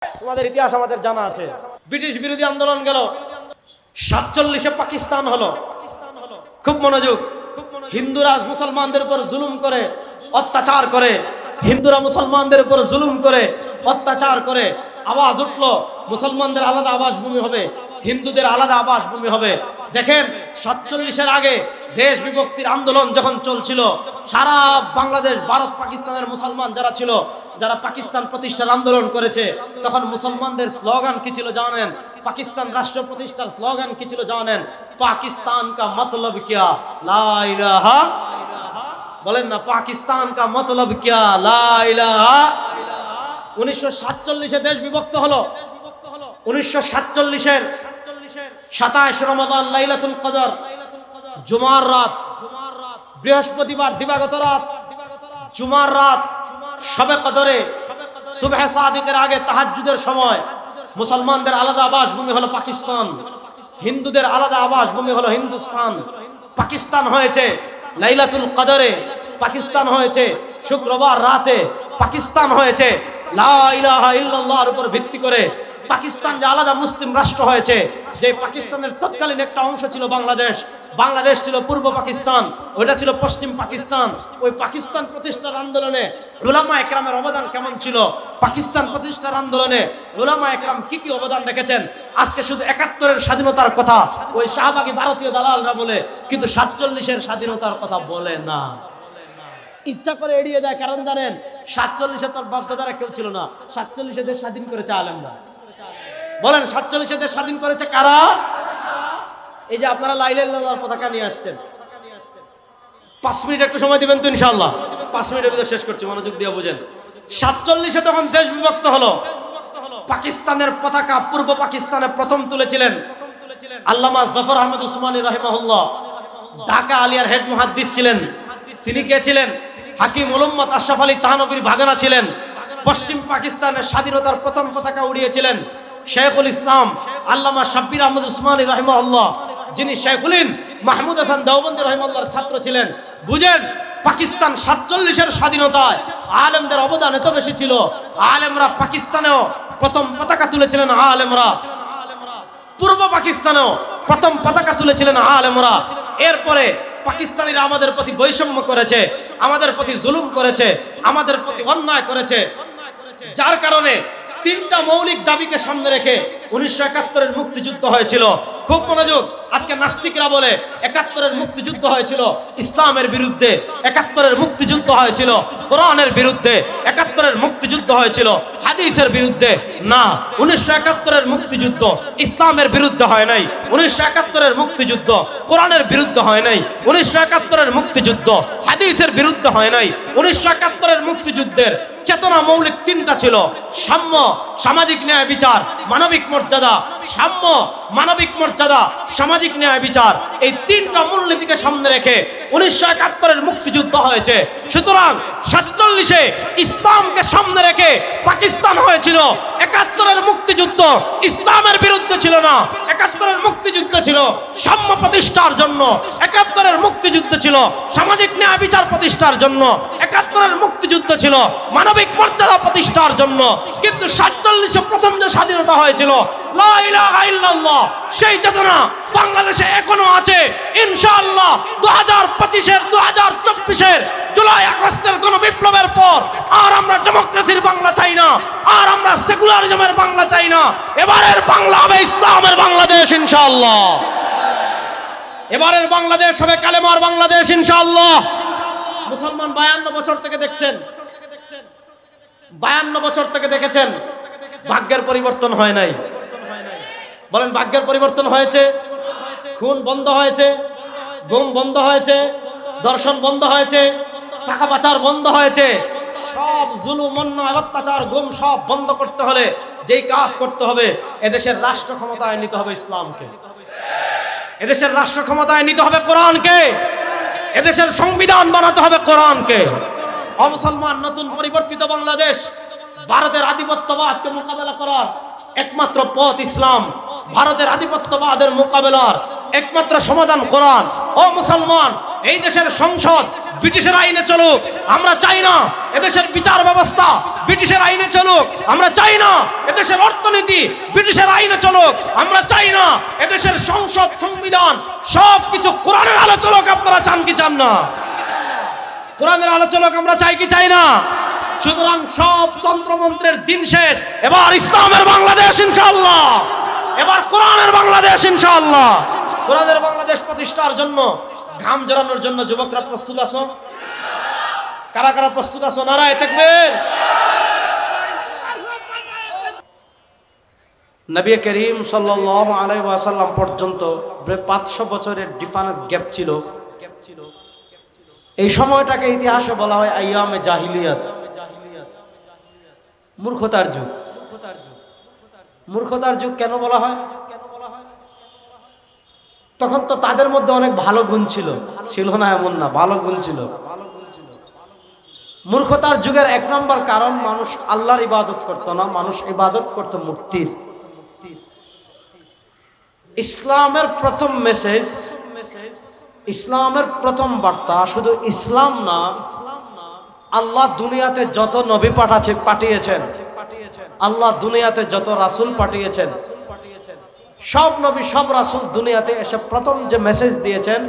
তোমাদের ইতিহাস আমাদের জানা আছে। ব্রিটিশ বিরোধী আন্দোলন গেল, 47-এ পাকিস্তান হলো। খুব মনোযোগ। হিন্দুরা মুসলমানদের উপর জুলুম করে, অত্যাচার করে, হিন্দুরা মুসলমানদের উপর জুলুম করে, অত্যাচার করে। আওয়াজ উঠলো মুসলমানদের আলাদা আবাসভূমি হবে, হিন্দুদের আলাদা আবাসভূমি হবে। দেখেন 47-এর আগে দেশ বিভক্তির আন্দোলন যখন চলছিল, সারা বাংলাদেশ, ভারত, পাকিস্তানের মুসলমান যারা ছিল, যারা পাকিস্তান প্রতিষ্ঠার আন্দোলন করেছে, তখন মুসলমানদের স্লোগান কি ছিল জানেন? পাকিস্তান রাষ্ট্র প্রতিষ্ঠার স্লোগান কি ছিল জানেন? পাকিস্তান কা মতলব কিয়া লা ইলাহা, বলেন না, পাকিস্তান কা মতলব কিয়া লা ইলাহা। 1947-এ দেশ বিভক্ত হলো। 1947-এর 27 রমাদান, লাইলাতুল কদর, জুমার রাত, বৃহস্পতিবার দিবাগত রাত, জুমার রাত, শবে কদরে, সুবহে সাদিকের আগে তাহাজ্জুদের সময় মুসলমানদের আলাদা আবাসভূমি হলো পাকিস্তান, হিন্দুদের আলাদা আবাসভূমি হলো হিন্দুস্তান। পাকিস্তান হয়েছে লাইলাতুল কদরে, পাকিস্তান হয়েছে শুক্রবার রাতে, পাকিস্তান হয়েছে লা ইলাহা ইল্লাল্লাহর উপর ভিত্তি করে। পাকিস্তান যে আলাদা মুসলিম রাষ্ট্র হয়েছে, যে পাকিস্তানের তৎকালীন একটা অংশ ছিল বাংলাদেশ, বাংলাদেশ ছিল পূর্ব পাকিস্তান, ওইটা ছিল পশ্চিম পাকিস্তান। ওই পাকিস্তান প্রতিষ্ঠার আন্দোলনে উলামা একরামের অবদান কেমন ছিল? পাকিস্তান প্রতিষ্ঠার আন্দোলনে উলামা একরাম কি কি অবদান রেখেছেন? আজকে শুধু 71-এর স্বাধীনতার কথা ওই শাহবাগী ভারতীয় দালালরা বলে, কিন্তু 47-এর স্বাধীনতার কথা বলে না। ইচ্ছা করে এড়িয়ে যায়, কারণ জানেন 47-এ তোর বাপদাদারা কেউ ছিল না। 47-এ দেশ স্বাধীন করেছে আলেমরা। বলেন 47-এ দেশ স্বাধীন করেছে কারা? এই যে আপনারা লা ইলাহা ইল্লাল্লাহর পতাকা নিয়ে আসছেন, 5 মিনিট একটু সময় দিবেন তো ইনশাআল্লাহ? 5 মিনিটের ভিতর শেষ করছি, মনোযোগ দিয়ে বুঝেন। 47-এ তখন দেশ বিভক্ত হলো, পাকিস্তানের পতাকা পূর্ব পাকিস্তানে প্রথম তুলেছিলেন আল্লামা জাফর আহমদ উসমানী রাহিমাহুল্লাহ। ঢাকা আলিয়ার হেড মুহাদ্দিস ছিলেন। তিনি কে ছিলেন? হাকিম উম্মত আশরাফ আলী থানভীর ভাগনা ছিলেন। পশ্চিম পাকিস্তানের স্বাধীনতার প্রথম পতাকা উড়িয়েছিলেন শেখুল ইসলাম আল্লামা শাব্বির আহমদ উসমানী রাহিমাহুল্লাহ, যিনি শেখুলিন মাহমুদ হাসান দেওবন্দি রাহিমাহুল্লাহর ছাত্র ছিলেন। বুঝেন, পাকিস্তান 47-এর স্বাধীনতায় আলেমদের অবদান এত বেশি ছিল। আলেমরা পাকিস্তানেও প্রথম পতাকা তুলেছিলেন, আলেমরা পূর্ব পাকিস্তানেও প্রথম পতাকা তুলেছিলেন আলেমরা। এরপরে পাকিস্তানিরা আমাদের প্রতি বৈষম্য করেছে, আমাদের প্রতি জুলুম করেছে, আমাদের প্রতি অন্যায় করেছে, যার কারণে 3টা মৌলিক দাবিকে সামনে রেখে 1971-এর মুক্তিযুদ্ধ হয়েছিল। খুব মনোযোগ। আজকে নাস্তিকরা বলে 71-এর মুক্তিযুদ্ধ হয়েছিল ইসলামের বিরুদ্ধে, 71-এর মুক্তিযুদ্ধ হয়েছিল কোরআনের বিরুদ্ধে, 71-এর মুক্তিযুদ্ধ হয়েছিল হাদিসের বিরুদ্ধে। না, 1971-এর মুক্তিযুদ্ধ ইসলামের বিরুদ্ধে হয় নাই, 1971-এর মুক্তিযুদ্ধ কোরআনের বিরুদ্ধে হয় নাই, 1971-এর মুক্তিযুদ্ধ হাদিসের বিরুদ্ধে হয় নাই। 1971-এর মুক্তিযুদ্ধের চেতনা মৌলিক 3টা ছিল: সাম্য, সামাজিক ন্যায় বিচার, মানবিক মর্যাদা। সাম্য, মানবিক মর্যাদা, সামাজিক ন্যায় বিচার, এই 3টা মূলনীতিকে সামনে রেখে 1971-এর মুক্তিযুদ্ধ হয়েছে। সুতরাং 47-এ ইসলামকে সামনে রেখে পাকিস্তান হয়েছিল। 71-এর মুক্তিযুদ্ধ ইসলামের বিরুদ্ধে ছিল না, 71-এর মুক্তিযুদ্ধ ছিল সাম্য প্রতিষ্ঠার জন্য, 71-এর মুক্তিযুদ্ধ ছিল সামাজিক ন্যায় বিচার প্রতিষ্ঠার জন্য, 71-এর মুক্তিযুদ্ধ ছিল মানবিক মর্যাদা প্রতিষ্ঠার জন্য। কিন্তু 47-এ প্রথম যে স্বাধীনতা হয়েছিল লা ইলাহা ইল্লাল্লাহ, সেই চেতনা বাংলাদেশে এখনো আছে। ইনশাআল্লাহ 2025-এর 2024-এর জুলাই আগস্টের গণবিপ্লবের পর আর আমরা ডেমোক্রেসির বাংলা চাই না, আর আমরা সেকুলারিজমের বাংলা চাই না। এবারের বাংলা হবে ইসলামের বাংলাদেশ ইনশাআল্লাহ। এবারের বাংলাদেশ হবে কালেমার বাংলাদেশ ইনশাআল্লাহ। মুসলমান 52 বছর থেকে দেখছেন, 52 বছর থেকে দেখেছেন, ভাগ্যের পরিবর্তন হয় নাই। বলেন, ভাগ্যের পরিবর্তন হয়েছে? খুন বন্ধ হয়েছে, গুম বন্ধ হয়েছে, দর্শন বন্ধ হয়েছে, টাকা পাচার বন্ধ হয়েছে। সব জুলুম, অন্যায়, অত্যাচার, গুম সব বন্ধ করতে হলে যেই কাজ করতে হবে, এদেশের রাষ্ট্র ক্ষমতায় নিতে হবে ইসলামকে, এদেশের রাষ্ট্র ক্ষমতায় নিতে হবে কোরআনকে, এদেশের সংবিধান বানাতে হবে কোরআনকে। অমুসলমান নতুন পরিবর্তিত বাংলাদেশ, ভারতের আধিপত্যবাদকে মোকাবেলা করার একমাত্র পথ ইসলাম। ভারতের আধিপত্যবাদের মোকাবেলার একমাত্র সমাধান কোরআন। ও মুসলমান, এই দেশের সংসদ ব্রিটিশের আইনে চলুক, আমরা চাই না। এদেশের বিচার ব্যবস্থা ব্রিটিশের আইনে চলুক, আমরা চাই না। এদেশের অর্থনীতি ব্রিটিশের আইনে চলুক, আমরা চাই না। এদেশের সংসদ সংবিধান সবকিছু কোরআনের আলো চলুক, আপনারা চান কি চান না? কোরআনের আলো চলুক, আমরা চাই কি চাই না? সুতরাং সব তন্ত্রমন্ত্রের দিন শেষ, এবার ইসলামের বাংলাদেশ ইনশাআল্লাহ, এবার কোরআনের বাংলাদেশ ইনশাআল্লাহ। কোরআনের বাংলাদেশ প্রতিষ্ঠার জন্য ঘাম জড়ানোর জন্য যুবকরা প্রস্তুত আছো? কারা কারা প্রস্তুত আছো? নারায়ে তাকবীর। নবী করিম সাল্লাল্লাহু আলাইহি ওয়াসাল্লাম পর্যন্ত 500 বছরের ডিফারেন্স গ্যাপ ছিল। এই সময়টাকে ইতিহাসে বলা হয় আইয়ামে জাহিলিয়াত, মূর্খতার যুগ। মূর্খতার যুগ কেন বলা হয়? তখন তো তাদের মধ্যে অনেক ভালো গুণ ছিল, ছিল না এমন না, ভালো গুণ ছিল। মূর্খতার যুগের 1 নম্বর কারণ, মানুষ আল্লাহর ইবাদত করত না, মানুষ ইবাদত করত মূর্তির। ইসলামের প্রথম মেসেজ, ইসলামের প্রথম বার্তা শুধু ইসলাম না, আল্লাহ দুনিয়াতে যত নবী পাঠিয়েছেন, আল্লাহ দুনিয়াতে যত রাসূল পাঠিয়েছেন, সব নবী সব রাসূল দুনিয়াতে এসে প্রথম যে মেসেজ দিয়েছেন,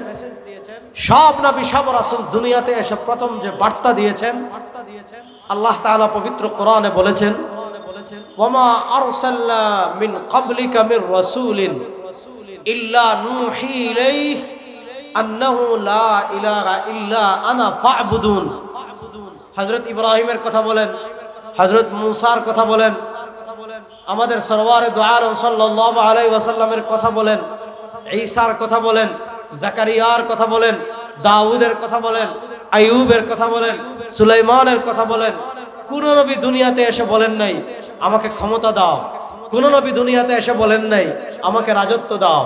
সব নবী সব রাসূল দুনিয়াতে এসে প্রথম যে বার্তা দিয়েছেন, আল্লাহ তাআলা পবিত্র কোরআনে বলেছেন, ওয়ামা আরসালনা মিন ক্বাবলিকা মির রাসূলিন ইল্লা নূহি ইলাইহি আন্নাহু লা ইলাহা ইল্লা আনা ফা'বুদুন। হযরত ইব্রাহিমের কথা বলেন, হযরত মুসার কথা বলেন, আমাদের সরওয়ারে দু আলম সাল্লাল্লাহু আলাইহি ওয়াসাল্লামের কথা বলেন, ঈসার কথা বলেন, জাকারিয়ার কথা বলেন, দাউদের কথা বলেন, আইয়ুবের কথা বলেন, সুলাইমানের কথা বলেন। কোন নবী দুনিয়াতে এসে বলেন নাই আমাকে ক্ষমতা দাও, কোন নবী দুনিয়াতে এসে বলেন নাই আমাকে রাজত্ব দাও,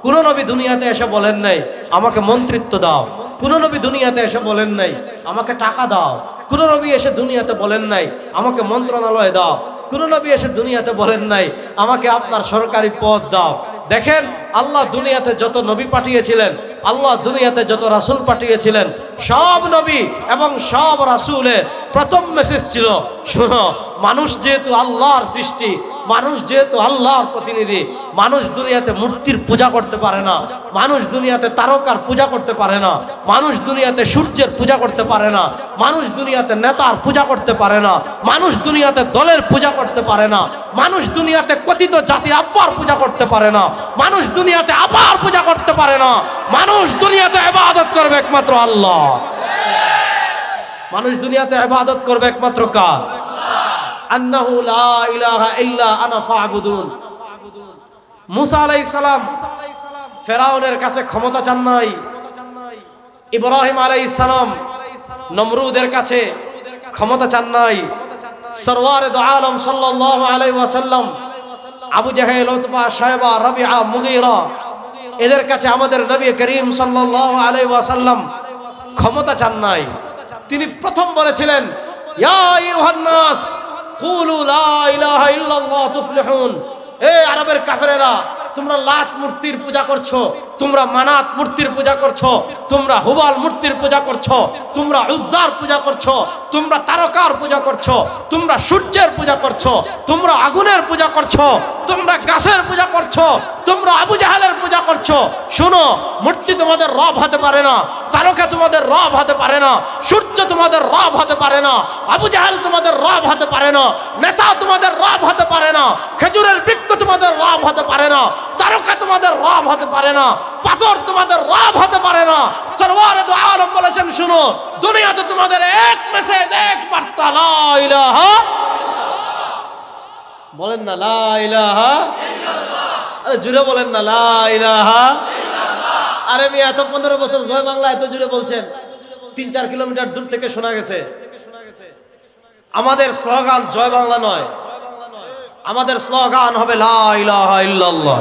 কোন নবী দুনিয়াতে এসে বলেন নাই আমাকে মন্ত্রিত্ব দাও, কোন নবী দুনিয়াতে এসে বলেন নাই আমাকে টাকা দাও, কোন নবী এসে দুনিয়াতে বলেন নাই আমাকে মন্ত্রণালয় দাও, কোন নবী এসে দুনিয়াতে বলেন নাই আমাকে আপনার সরকারি পদ দাও। দেখেন, আল্লাহ দুনিয়াতে যত নবী পাঠিয়েছিলেন, আল্লাহ দুনিয়াতে যত রাসূল পাঠিয়েছিলেন, সব নবী এবং সব রাসূলের প্রথম মেসেজ ছিল, শোনো, মানুষ যেহেতু আল্লাহর সৃষ্টি, মানুষ যেহেতু আল্লাহর প্রতিনিধি, মানুষ দুনিয়াতে মূর্তির পূজা করতে পারে না, মানুষ দুনিয়াতে তারকার পূজা করতে পারে না, মানুষ দুনিয়াতে সূর্যের পূজা করতে পারে না, মানুষ দুনিয়াতে নেতার পূজা করতে পারে না, মানুষ দুনিয়াতে দলের পূজা করতে পারে না, মানুষ দুনিয়াতে কথিত জাতির আব্বার পূজা করতে পারে না, মানুষ দুনিয়াতে আবার পূজা করতে পারে না। মানুষ দুনিয়াতে ইবাদত করবে একমাত্র আল্লাহ। মানুষ দুনিয়াতে ইবাদত করবে একমাত্র কার? আন্নাহু লা ইলাহা ইল্লা আনা ফা'বুদুন। মুসা আলাইহিস সালাম ফেরাউনের কাছে ক্ষমতা চান নাই, ইব্রাহিম আলাইহিস সালাম নমরুদের কাছে ক্ষমতা চান নাই, সরওয়ারে দু আলম সাল্লাল্লাহু আলাইহি ওয়াসাল্লাম আবু জাহেল, উতবা, শায়বা, রাবিআ, মুগীরা, এদের কাছে আমাদের নবী করিম সাল্লাল্লাহু আলাইহি ওয়াসাল্লাম ক্ষমতা চান নাই। তিনি প্রথম বলেছিলেন, ইয়া আইয়ুহান নাস কুলু লা ইলাহা ইল্লাল্লাহ তুফলিহুন। এ আরবের কাফেরেরা, তোমরা লাত মূর্তির পূজা করছো, তোমরা মানাত মূর্তির পূজা করছো, তোমরা হুবাল মূর্তির পূজা করছো, তোমরা উজ্জার পূজা করছো, তোমরা তারকার পূজা করছো, তোমরা সূর্যের পূজা করছো, তোমরা আগুনের পূজা করছো, তোমরা গাছের পূজা করছো, তোমরা আবু জাহেলের পূজা করছো। শোনো, মূর্তি তোমাদের রব হতে পারে না, তারকা তোমাদের রব হতে পারে না, সূর্য তোমাদের রব হতে পারে না, আবু জাহেল তোমাদের রব হতে পারে না, নেতা তোমাদের রব হতে পারে না, খেজুরের বৃক্ষ তোমাদের রব হতে পারে না, তারকা তোমাদের রব হতে পারে না, পাথর তোমাদের রব হতে পারে না। সরওয়ারে দু আলম বলেছেন, শুনো, দুনিয়াতে তোমাদের এক মেসেজ, এক বার্তা, লা ইলাহা, বলেন না লা ইলাহা ইল্লাল্লাহ। আরে জুড়ে বলেন না লা ইলাহা ইল্লাল্লাহ। আরে আমি এত 15 বছর জয় বাংলা এত জুড়ে বলছেন, 3-4 কিলোমিটার দূর থেকে শোনা গেছে। আমাদের স্লোগান জয় বাংলা নয়, আমাদের স্লোগান হবে লা ইলাহা ইল্লাল্লাহ।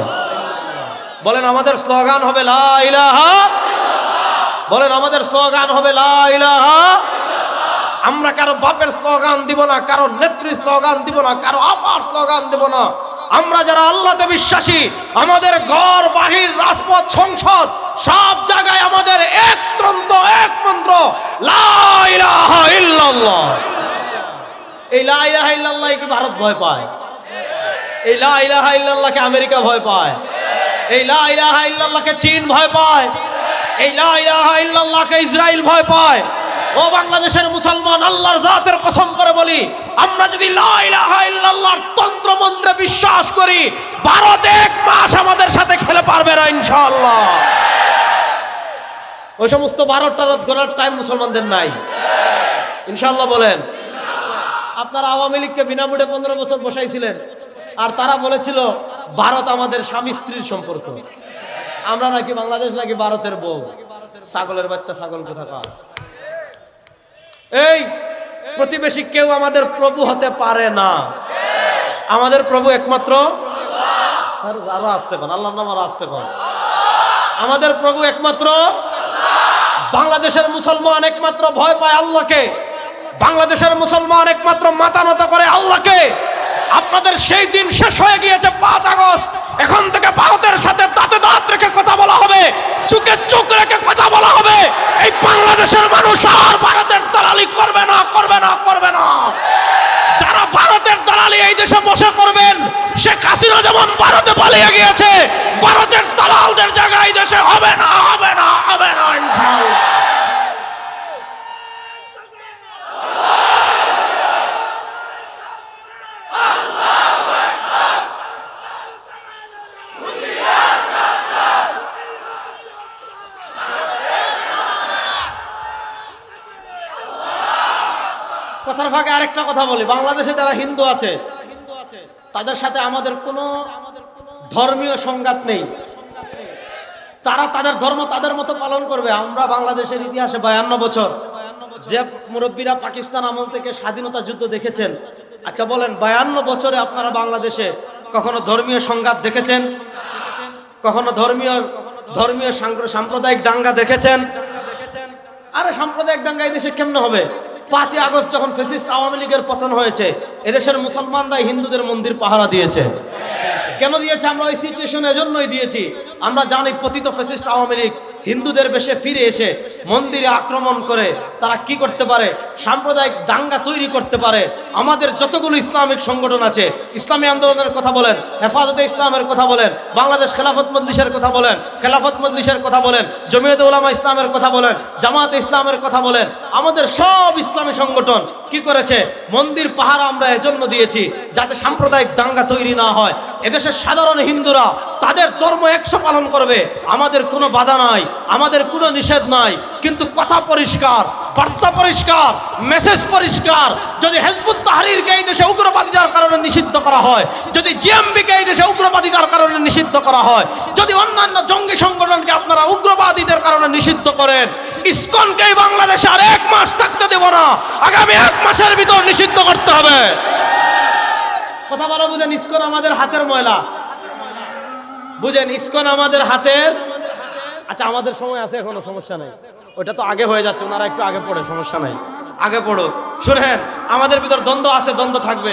বলেন, আমাদের স্লোগান হবে লা ইলাহা ইল্লাল্লাহ। বলেন, আমাদের স্লোগান হবে লা ইলাহা ইল্লাল্লাহ। আমরা কারো বাপের স্লোগান দিব না, কারো নেত্রী স্লোগান দিব না, কারো আপার স্লোগান দিব না। আমরা যারা আল্লাহতে বিশ্বাসী, আমাদের ঘর বাহির রাজপথ সংসদ সব জায়গায় আমাদের এক তন্ত্র, এক মন্ত্র, লা ইলাহা ইল্লাল্লাহ। এই লা ইলাহা ইল্লাল্লাহকে ভারত ভয় পায়, এই লা ইলাহা ইল্লাল্লাহকে আমেরিকা ভয় পায়, এই লা ইলাহা ইল্লাল্লাহকে চীন ভয় পায়, এই লা ইলাহা ইল্লাল্লাহকে ইসরায়েল ভয় পায়। ও বাংলাদেশের মুসলমান, আল্লাহর জাতের কসম করে বলি, আমরা যদি লা ইলাহা ইল্লাল্লাহর তন্ত্র মন্ত্রে বিশ্বাস করি, ভারত এক মাস আমাদের সাথে খেলে পারবে না ইনশাআল্লাহ। ওই সমস্ত ভারত গোনার টাইম মুসলমানদের নাই ইনশাআল্লাহ। বলেন, আপনারা আওয়ামী লীগকে বিনামূল্যে 15 বছর বসাইছিলেন, আর তারা বলেছিল ভারত আমাদের স্বামী স্ত্রীর সম্পর্ক। আমরা নাকি বাংলাদেশ নাকি ভারতের বউ। ছাগলের বাচ্চা, ছাগল কোথাকার। এই প্রতিবেশী কেউ আমাদের প্রভু হতে পারে না। আমাদের প্রভু একমাত্র আরো আসতে কোন আল্লাহর নাম, আরো আসতে কোন। আমাদের প্রভু একমাত্র। বাংলাদেশের মুসলমান একমাত্র ভয় পায় আল্লাহকে, বাংলাদেশের মুসলমান একমাত্র মাথা নত করে আল্লাহকে। আপনাদের সেই দিন শেষ হয়ে গিয়েছে 5 আগস্ট। এখন থেকে ভারতের সাথে দাঁতে দাঁত রেখে কথা বলা হবে, চোখে চোখ রেখে কথা বলা হবে। এই বাংলাদেশের মানুষ আর ভারতের দালালি করবে না, করবে না, করবে না। যারা ভারতের দালালি এই দেশে বসে করবেন, শেখ হাসিনা যেমন ভারতে পালিয়ে গিয়েছে, ভারতের দালালদের জায়গায় এই দেশে হবে না, হবে না, হবে না ইনশাআল্লাহ। কথার ফাঁকে আরেকটা কথা বলি, বাংলাদেশে যারা হিন্দু আছে তাদের সাথে আমাদের কোনো ধর্মীয় সংঘাত নেই। তারা তাদের ধর্ম তাদের মতো পালন করবে। আমরা বাংলাদেশের ইতিহাসে 52 বছর যে মুরব্বীরা পাকিস্তান আমল থেকে স্বাধীনতা যুদ্ধ দেখেছেন, আচ্ছা বলেন 52 বছরে আপনারা বাংলাদেশে কখনো ধর্মীয় সংঘাত দেখেছেন? কখনো ধর্মীয় সাম্প্রদায়িক দাঙ্গা দেখেছেন? আরে সাম্প্রদায়িক দাঙ্গা এই দেশে কেমনে হবে? 5 আগস্ট যখন ফ্যাসিস্ট আওয়ামী লীগের পতন হয়েছে, এদেশের মুসলমানরা হিন্দুদের মন্দির পাহারা দিয়েছে। কেন দিয়েছে? আমরা ওই সিচুয়েশন এজন্যই দিয়েছি। আমরা জানি পতিত ফ্যাসিস্ট আওয়ামী লীগ হিন্দুদের বেশে ফিরে এসে মন্দিরে আক্রমণ করে তারা কি করতে পারে, সাম্প্রদায়িক দাঙ্গা তৈরি করতে পারে। আমাদের যতগুলো ইসলামিক সংগঠন আছে, ইসলামী আন্দোলনের কথা বলেন, হেফাজতে ইসলামের কথা বলেন, বাংলাদেশ খেলাফত মজলিসের কথা বলেন, খেলাফত মজলিসের কথা বলেন, জমিয়তে উলামা ইসলামের কথা বলেন, জামাতে ইসলামের কথা বলেন, আমাদের সব ইসলামী সংগঠন কি করেছে? মন্দির পাহারা আমরা এজন্য দিয়েছি যাতে সাম্প্রদায়িক দাঙ্গা তৈরি না হয়। এদেশের সাধারণ হিন্দুরা তাদের ধর্ম 100 পালন করবে, আমাদের কোনো বাধা নাই, আমাদের কোনো নিষেধ নাই। কিন্তু কথা পরিষ্কার, বার্তা পরিষ্কার, মেসেজ পরিষ্কার। যদি হিজবুত তাহরীরকে এই দেশে উগ্রবাদিতার কারণে নিষিদ্ধ করা হয়, যদি জিএমবিকে এই দেশে উগ্রবাদিতার কারণে নিষিদ্ধ করা হয়, যদি অন্যান্য জঙ্গি সংগঠনকে আপনারা উগ্রবাদীদের কারণে নিষিদ্ধ করেন, ইসকনকে বাংলাদেশে আর 1 মাস থাকতে দেব না। আগামী 1 মাসের ভিতর নিষিদ্ধ করতে হবে। কথা বলা বুঝেন? ইসকন আমাদের হাতের ময়লা, বুঝেন? ইসকন আমাদের হাতের। আচ্ছা আমাদের সময় আছে এখনো, সমস্যা নাই। ওটা তো আগে হয়ে যাচ্ছে, ওনারা একটু আগে পড়ে, সমস্যা নাই, আগে পড়ো। শুনেন, আমাদের ভিতর দ্বন্দ্ব আছে, দ্বন্দ্ব থাকবে।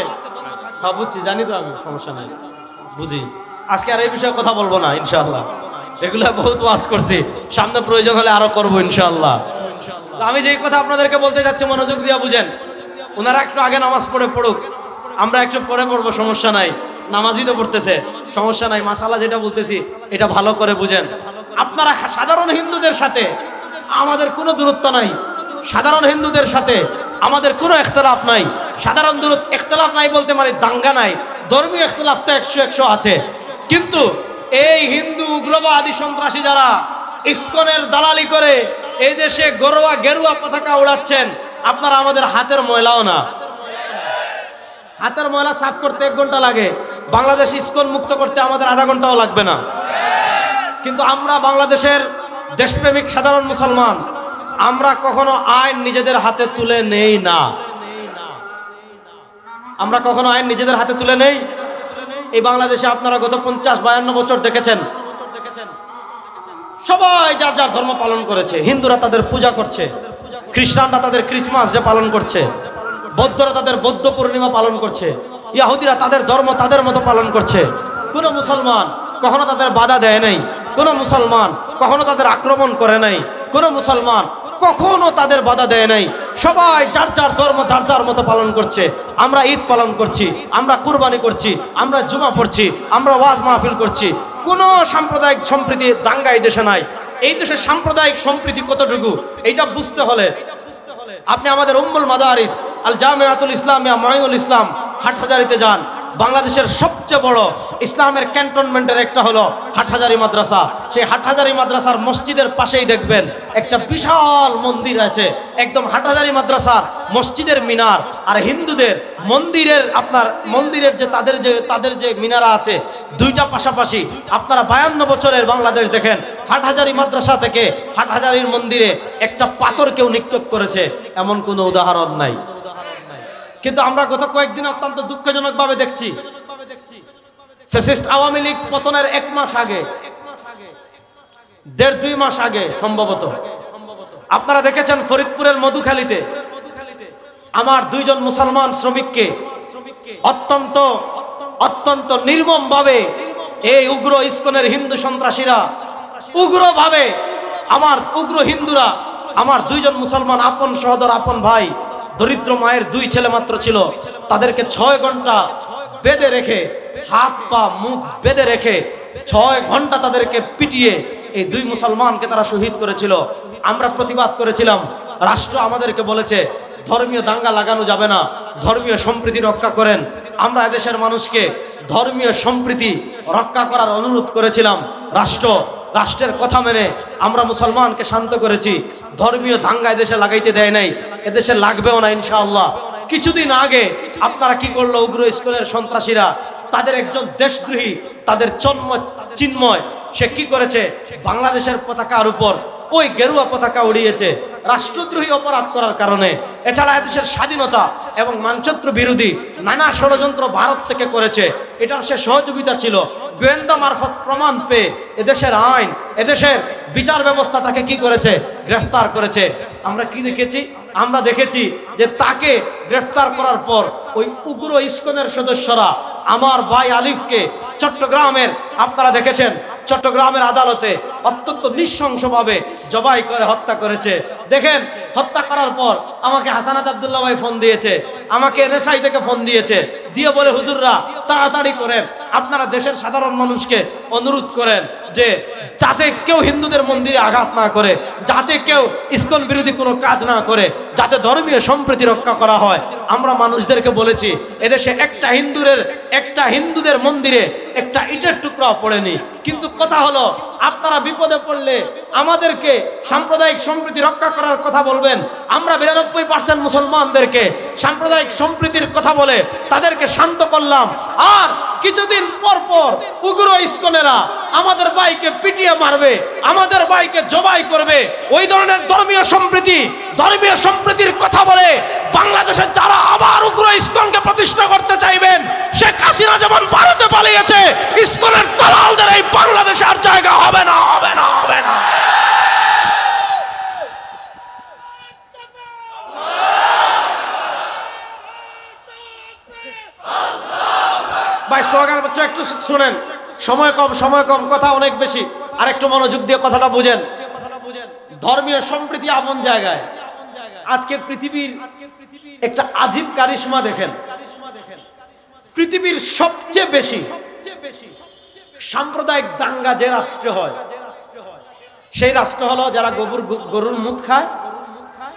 হ্যাঁ বুঝছি, জানি তো আমি, সমস্যা নাই, বুঝি। আজকে আর এই বিষয়ে কথা বলবো না ইনশাআল্লাহ। এগুলো বহুত ওয়াজ করছি, সামনে প্রয়োজন হলে আরো করবো ইনশাআল্লাহ। আমি যেই কথা আপনাদেরকে বলতে চাচ্ছি মনোযোগ দিয়া বুঝেন। ওনারা একটু আগে নামাজ পড়ুক, আমরা একটু পরে পড়বো, সমস্যা নাই। নামাজই তো পড়তেছে, সমস্যা নাই। মাসালা যেটা বলতেছি এটা ভালো করে বুঝেন। আপনারা সাধারণ হিন্দুদের সাথে আমাদের কোনো দূরত্ব নাই, সাধারণ হিন্দুদের সাথে আমাদের কোনো ইখতিলাফ নাই। সাধারণ ইখতিলাফ নাই বলতে মানে দাঙ্গা নাই, ধর্মীয় ইখতিলাফ তো 100 আছে। কিন্তু এই হিন্দু উগ্রবাদী সন্ত্রাসী যারা ইসকনের দালালি করে এই দেশে গেরুয়া পতাকা উড়াচ্ছেন, আপনারা আমাদের হাতের ময়লাও না। হাতের ময়লা সাফ করতে 1 ঘন্টা লাগে, বাংলাদেশ ইসকন মুক্ত করতে আমাদের আধা ঘন্টাও লাগবে না। কিন্তু আমরা বাংলাদেশের দেশপ্রেমিক সাধারণ মুসলমান, আমরা কখনো আইন নিজেদের হাতে তুলে নেই না। আমরা কখনো আইন নিজেদের হাতে তুলে নেই। এই বাংলাদেশে আপনারা গত 50-52 বছর দেখেছেন, সবাই যার যার ধর্ম পালন করেছে। হিন্দুরা তাদের পূজা করছে, খ্রিস্টানরা তাদের ক্রিসমাস ডে পালন করছে, বৌদ্ধরা তাদের বৌদ্ধ পূর্ণিমা পালন করছে, ইহুদিরা তাদের ধর্ম তাদের মতো পালন করছে। কোন মুসলমান কখনো তাদের বাধা দেয় নাই, কোনো মুসলমান কখনো তাদের আক্রমণ করে নাই, কোনো মুসলমান কখনো তাদের বাধা দেয় নাই। সবাই যার যার ধর্ম যার যার মতো পালন করছে। আমরা ঈদ পালন করছি, আমরা কুরবানি করছি, আমরা জুমা পড়ছি, আমরা ওয়াজ মাহফিল করছি। কোনো সাম্প্রদায়িক সম্প্রীতি দাঙ্গা এই দেশে নাই। এই দেশে সাম্প্রদায়িক সম্প্রীতি কতটুকু এইটা বুঝতে হলে আপনি আমাদের উম্মুল মাদারিস আল জামিয়াতুল ইসলামিয়া মাইনুল ইসলাম হাটহাজারীতে যান। বাংলাদেশের সবচেয়ে বড় ইসলামের ক্যান্টনমেন্টের একটা হলো হাটহাজারী মাদ্রাসা। সেই হাটহাজারী মাদ্রাসার মসজিদের পাশেই দেখবেন একটা বিশাল মন্দির আছে, একদম হাটহাজারী মাদ্রাসার মসজিদের মিনার আর হিন্দুদের মন্দিরের আপনার মন্দিরের যে তাদের যে মিনারা আছে দুইটা পাশাপাশি। আপনারা 52 বছরের বাংলাদেশ দেখেন, হাটহাজারী মাদ্রাসা থেকে হাটহাজারীর মন্দিরে একটা পাথর কেউ নিক্ষেপ করেছে এমন কোনো উদাহরণ নাই। কিন্তু আমরা গত কয়েকদিন অত্যন্ত দুঃখজনকভাবে দেখছি, ফ্যাসিস্ট আওয়ামী লীগ পতনের 1 মাস আগে, 1.5-2 মাস আগে সম্ভবত আপনারা দেখেছেন ফরিদপুরের মধুখালীতে আমার 2 জন মুসলমান শ্রমিককে অত্যন্ত নির্মমভাবে এই উগ্র ইস্কনের হিন্দু সন্ত্রাসীরা উগ্রভাবে উগ্র হিন্দুরা আমার 2 জন মুসলমান আপন সহোদর আপন ভাই দরিদ্র মায়ের 2 ছেলে মাত্র ছিল, তাদেরকে 6 ঘন্টা বেঁধে রেখে হাত পা মুখ বেঁধে রেখে 6 ঘন্টা তাদেরকে পিটিয়ে এই 2 মুসলমানকে তারা শহীদ করেছিল। আমরা প্রতিবাদ করেছিলাম। রাষ্ট্র আমাদেরকে বলেছে ধর্মীয় দাঙ্গা লাগানো যাবে না, ধর্মীয় সম্প্রীতি রক্ষা করেন। আমরা এদেশের মানুষকে ধর্মীয় সম্প্রীতি রক্ষা করার অনুরোধ করেছিলাম। রাষ্ট্রের কথা মেনে আমরা মুসলমানকে শান্ত করেছি। ধর্মীয় দাঙ্গা এদেশে লাগাইতে দেয় নাই, এদেশে লাগবেও না ইনশাআল্লাহ। কিছুদিন আগে আপনারা কি করলো, উগ্র ইস্কনের সন্ত্রাসীরা তাদের একজন দেশদ্রোহী তাদের চিন্ময় সে কি করেছে, বাংলাদেশের পতাকার উপর ওই গেরুয়া পতাকা উড়িয়েছে রাষ্ট্রদ্রোহী অপরাধ করার কারণে। এছাড়া এদেশের স্বাধীনতা এবং মানচিত্র বিরোধী নানা ষড়যন্ত্র ভারত থেকে করেছে, এটার সে সহযোগিতা ছিল। গোয়েন্দা মারফত প্রমাণ পেয়ে এদেশের আইন এদেশের বিচার ব্যবস্থা তাকে কি করেছে, গ্রেফতার করেছে। আমরা কি দেখেছি, আমরা দেখেছি যে তাকে গ্রেফতার করার পর ওই উগ্র ইস্কনের সদস্যরা আমার ভাই আলিফকে চট্টগ্রামের আপনারা দেখেছেন চট্টগ্রামের আদালতে অত্যন্ত নৃশংসভাবে জবাই করে হত্যা করেছে। দেখেন হত্যা করার পর আমাকে হাসানাত আব্দুল্লাহ ভাই ফোন দিয়েছে, আমাকে এনএসআই থেকে ফোন দিয়েছে, দিয়ে বলে হুজুররা তাড়াতাড়ি করেন, আপনারা দেশের সাধারণ মানুষকে অনুরোধ করেন যে যাতে কেউ হিন্দুদের মন্দিরে আঘাত না করে, যাতে কেউ ইস্কন বিরোধী কোনো কাজ না করে, যাতে ধর্মীয় সম্প্রীতি রক্ষা করা হয়। আমরা মানুষদেরকে বলেছি এদেশে একটা হিন্দুদের মন্দিরে একটা ইটের টুকরাও পড়েনি। কিন্তু কথা হলো আপনারা বিপদে পড়লে আমাদেরকে সাম্প্রদায়িক সম্প্রীতি রক্ষা করার কথা বলবেন। আমরা 92% মুসলমানদেরকে সাম্প্রদায়িক সম্প্রীতির কথা বলে তাদেরকে শান্ত করলাম, আর কিছুদিন পর পর উগ্র ইস্কনেরা আমাদের ভাইকে পিটিয়ে মারবে, আমাদের ভাইকে জবাই করবে। ওই ধরনের ধর্মীয় সম্প্রীতির কথা বলে বাংলাদেশে যারা আবার উগ্র ইস্কনকে প্রতিষ্ঠা করতে চাইবেন, শেখ হাসিনা যেমন ভারতে পালিয়েছে, ইস্কনের দালালদের এই বাংলাদেশে আর জায়গা হবে না, হবে না, হবে না। ভাই স্লোগান বাচ্চা একটু শুনেন, সময় কম কথা অনেক বেশি, আর একটু মনোযোগ দিয়ে কথাটা বুঝেন। ধর্মীয় সম্প্রীতি আপন জায়গায়। আজকের পৃথিবীর একটা আজীব কারিশমা দেখেন, পৃথিবীর সবচেয়ে বেশি সাম্প্রদায়িক দাঙ্গা যে রাষ্ট্রে হয় সেই রাষ্ট্র হলো যারা গরুর মুত খায়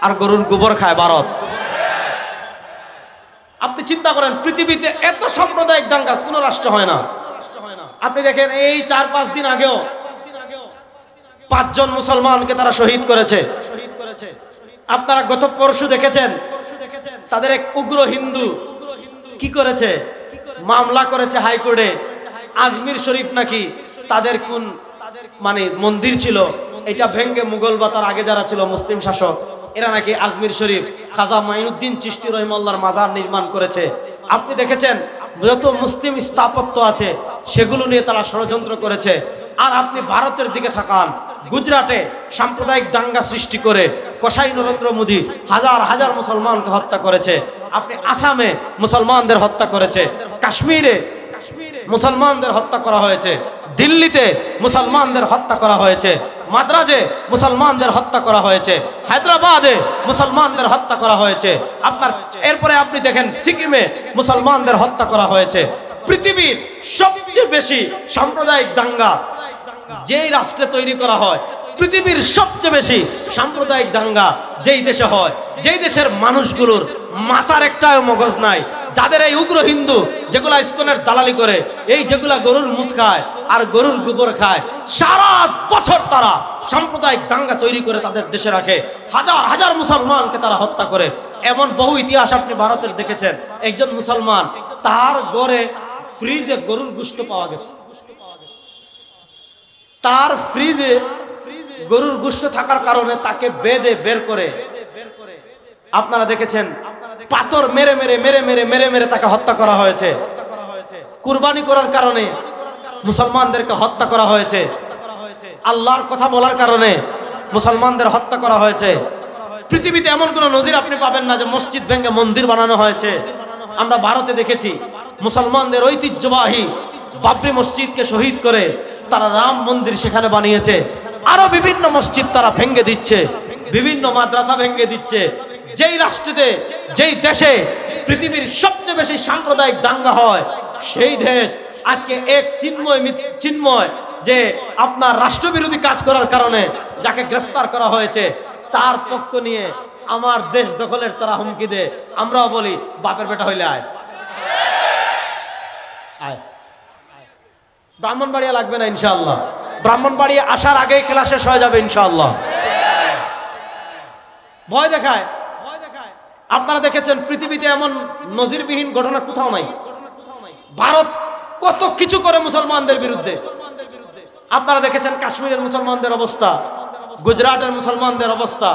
আর গরুর গোবর খায়, ভারত। আপনি চিন্তা করেন পৃথিবীতে এত সাম্প্রদায়িক দাঙ্গা কোন রাষ্ট্র হয় না। আপনি দেখেন এই 4-5 দিন আগেও 5 জন মুসলমানকে তারা শহীদ করেছে। আপনারা গত পরশু দেখেছেন তাদের এক উগ্র হিন্দু কি করেছে, মামলা করেছে হাইকোর্টে। আজমির শরীফ নাকি তাদের কোন মন্দির ছিল, এটা ভেঙ্গে মুঘল বা তার আগে যারা ছিল মুসলিম শাসক এরা নাকি আজমির শরীফ খাজা মাইনুদ্দিন চিশতি রহিমাল্লাহর মাজার নির্মাণ করেছে। আপনি দেখেছেন যত মুসলিম স্থাপত্য আছে সেগুলো নিয়ে তারা ষড়যন্ত্র করেছে। আর আপনি ভারতের দিকে থাকান, গুজরাটে সাম্প্রদায়িক দাঙ্গা সৃষ্টি করে কসাই নরেন্দ্র মোদী হাজার হাজার মুসলমানকে হত্যা করেছে। আপনি আসামে মুসলমানদের হত্যা করেছে, কাশ্মীরে মুসলমানদের হত্যা করা হয়েছে, দিল্লিতে মুসলমানদের হত্যা করা হয়েছে, মাদ্রাজে মুসলমানদের হত্যা করা হয়েছে, হায়দ্রাবাদে মুসলমানদের হত্যা করা হয়েছে, আপনার এরপরে আপনি দেখেন সিকিমে মুসলমানদের হত্যা করা হয়েছে। পৃথিবীর সবচেয়ে বেশি সাম্প্রদায়িক দাঙ্গা যেই রাষ্ট্রে তৈরি করা হয়, পৃথিবীর সবচেয়ে বেশি সাম্প্রদায়িক দাঙ্গা যেই দেশে হয়, যেই দেশের মানুষগুলোর মাথার একটাও মগজ নাই, যাদের এই উগ্র হিন্দু যেগুলা ইসকনের দালালি করে, এই যেগুলা গরুর মুত খায় আর গরুর গোবর খায়, সারা বছর তারা সাম্প্রদায়িক দাঙ্গা তৈরি করে তাদের দেশে রাখে, হাজার হাজার মুসলমানকে তারা হত্যা করে। এমন বহু ইতিহাস আপনি ভারতের দেখেছেন। একজন মুসলমান, তার ঘরে ফ্রিজে গরুর গোশত পাওয়া গেছে, তার ফ্রিজে গরুর গোশত থাকার কারণে তাকে বেঁধে বের করে, আপনারা দেখেছেন, পাথর মেরে মেরে মেরে মেরে মেরে মেরে তাকে হত্যা করা হয়েছে। কুরবানি করার কারণে মুসলমানদেরকে হত্যা করা হয়েছে, আল্লাহর কথা বলার কারণে মুসলমানদের হত্যা করা হয়েছে। পৃথিবীতে এমন কোন নজির আপনি পাবেন না যে মসজিদ ভেঙে মন্দির বানানো হয়েছে। আমরা ভারতে দেখেছি মুসলমানদের ঐতিহ্যবাহী বাবরি মসজিদকে শহীদ করে তারা রাম মন্দির সেখানে বানিয়েছে। আরো বিভিন্ন মসজিদ তারা ভেঙে দিচ্ছে, বিভিন্ন মাদ্রাসা ভেঙে দিচ্ছে। যেই রাষ্ট্রেতে, যেই দেশে পৃথিবীর সবচেয়ে বেশি সাম্প্রদায়িক দাঙ্গা হয়, সেই দেশ আজকে এক চিন্ময় যে আপনার রাষ্ট্রবিরোধী কাজ করার কারণে যাকে গ্রেফতার করা হয়েছে, তার পক্ষ নিয়ে আমার দেশ দখলের তারা হুমকি দেয়। আমরাও বলি বাপের বেটা হইলে আয় আয়। ব্রাহ্মণবাড়িয়া লাগবে না ইনশাআল্লাহ, ব্রাহ্মণবাড়িয়া আসার আগেই খেলা শেষ হয়ে যাবে ইনশাআল্লাহ। ভয় দেখায়। আপনারা দেখেছেন পৃথিবীতে এমন নজিরবিহীন ঘটনা কোথাও নাই। ভারত কত কিছু করে মুসলমানদের বিরুদ্ধে। আপনারা দেখেছেন কাশ্মীরের মুসলমানদের অবস্থা, গুজরাটের মুসলমানদের অবস্থা,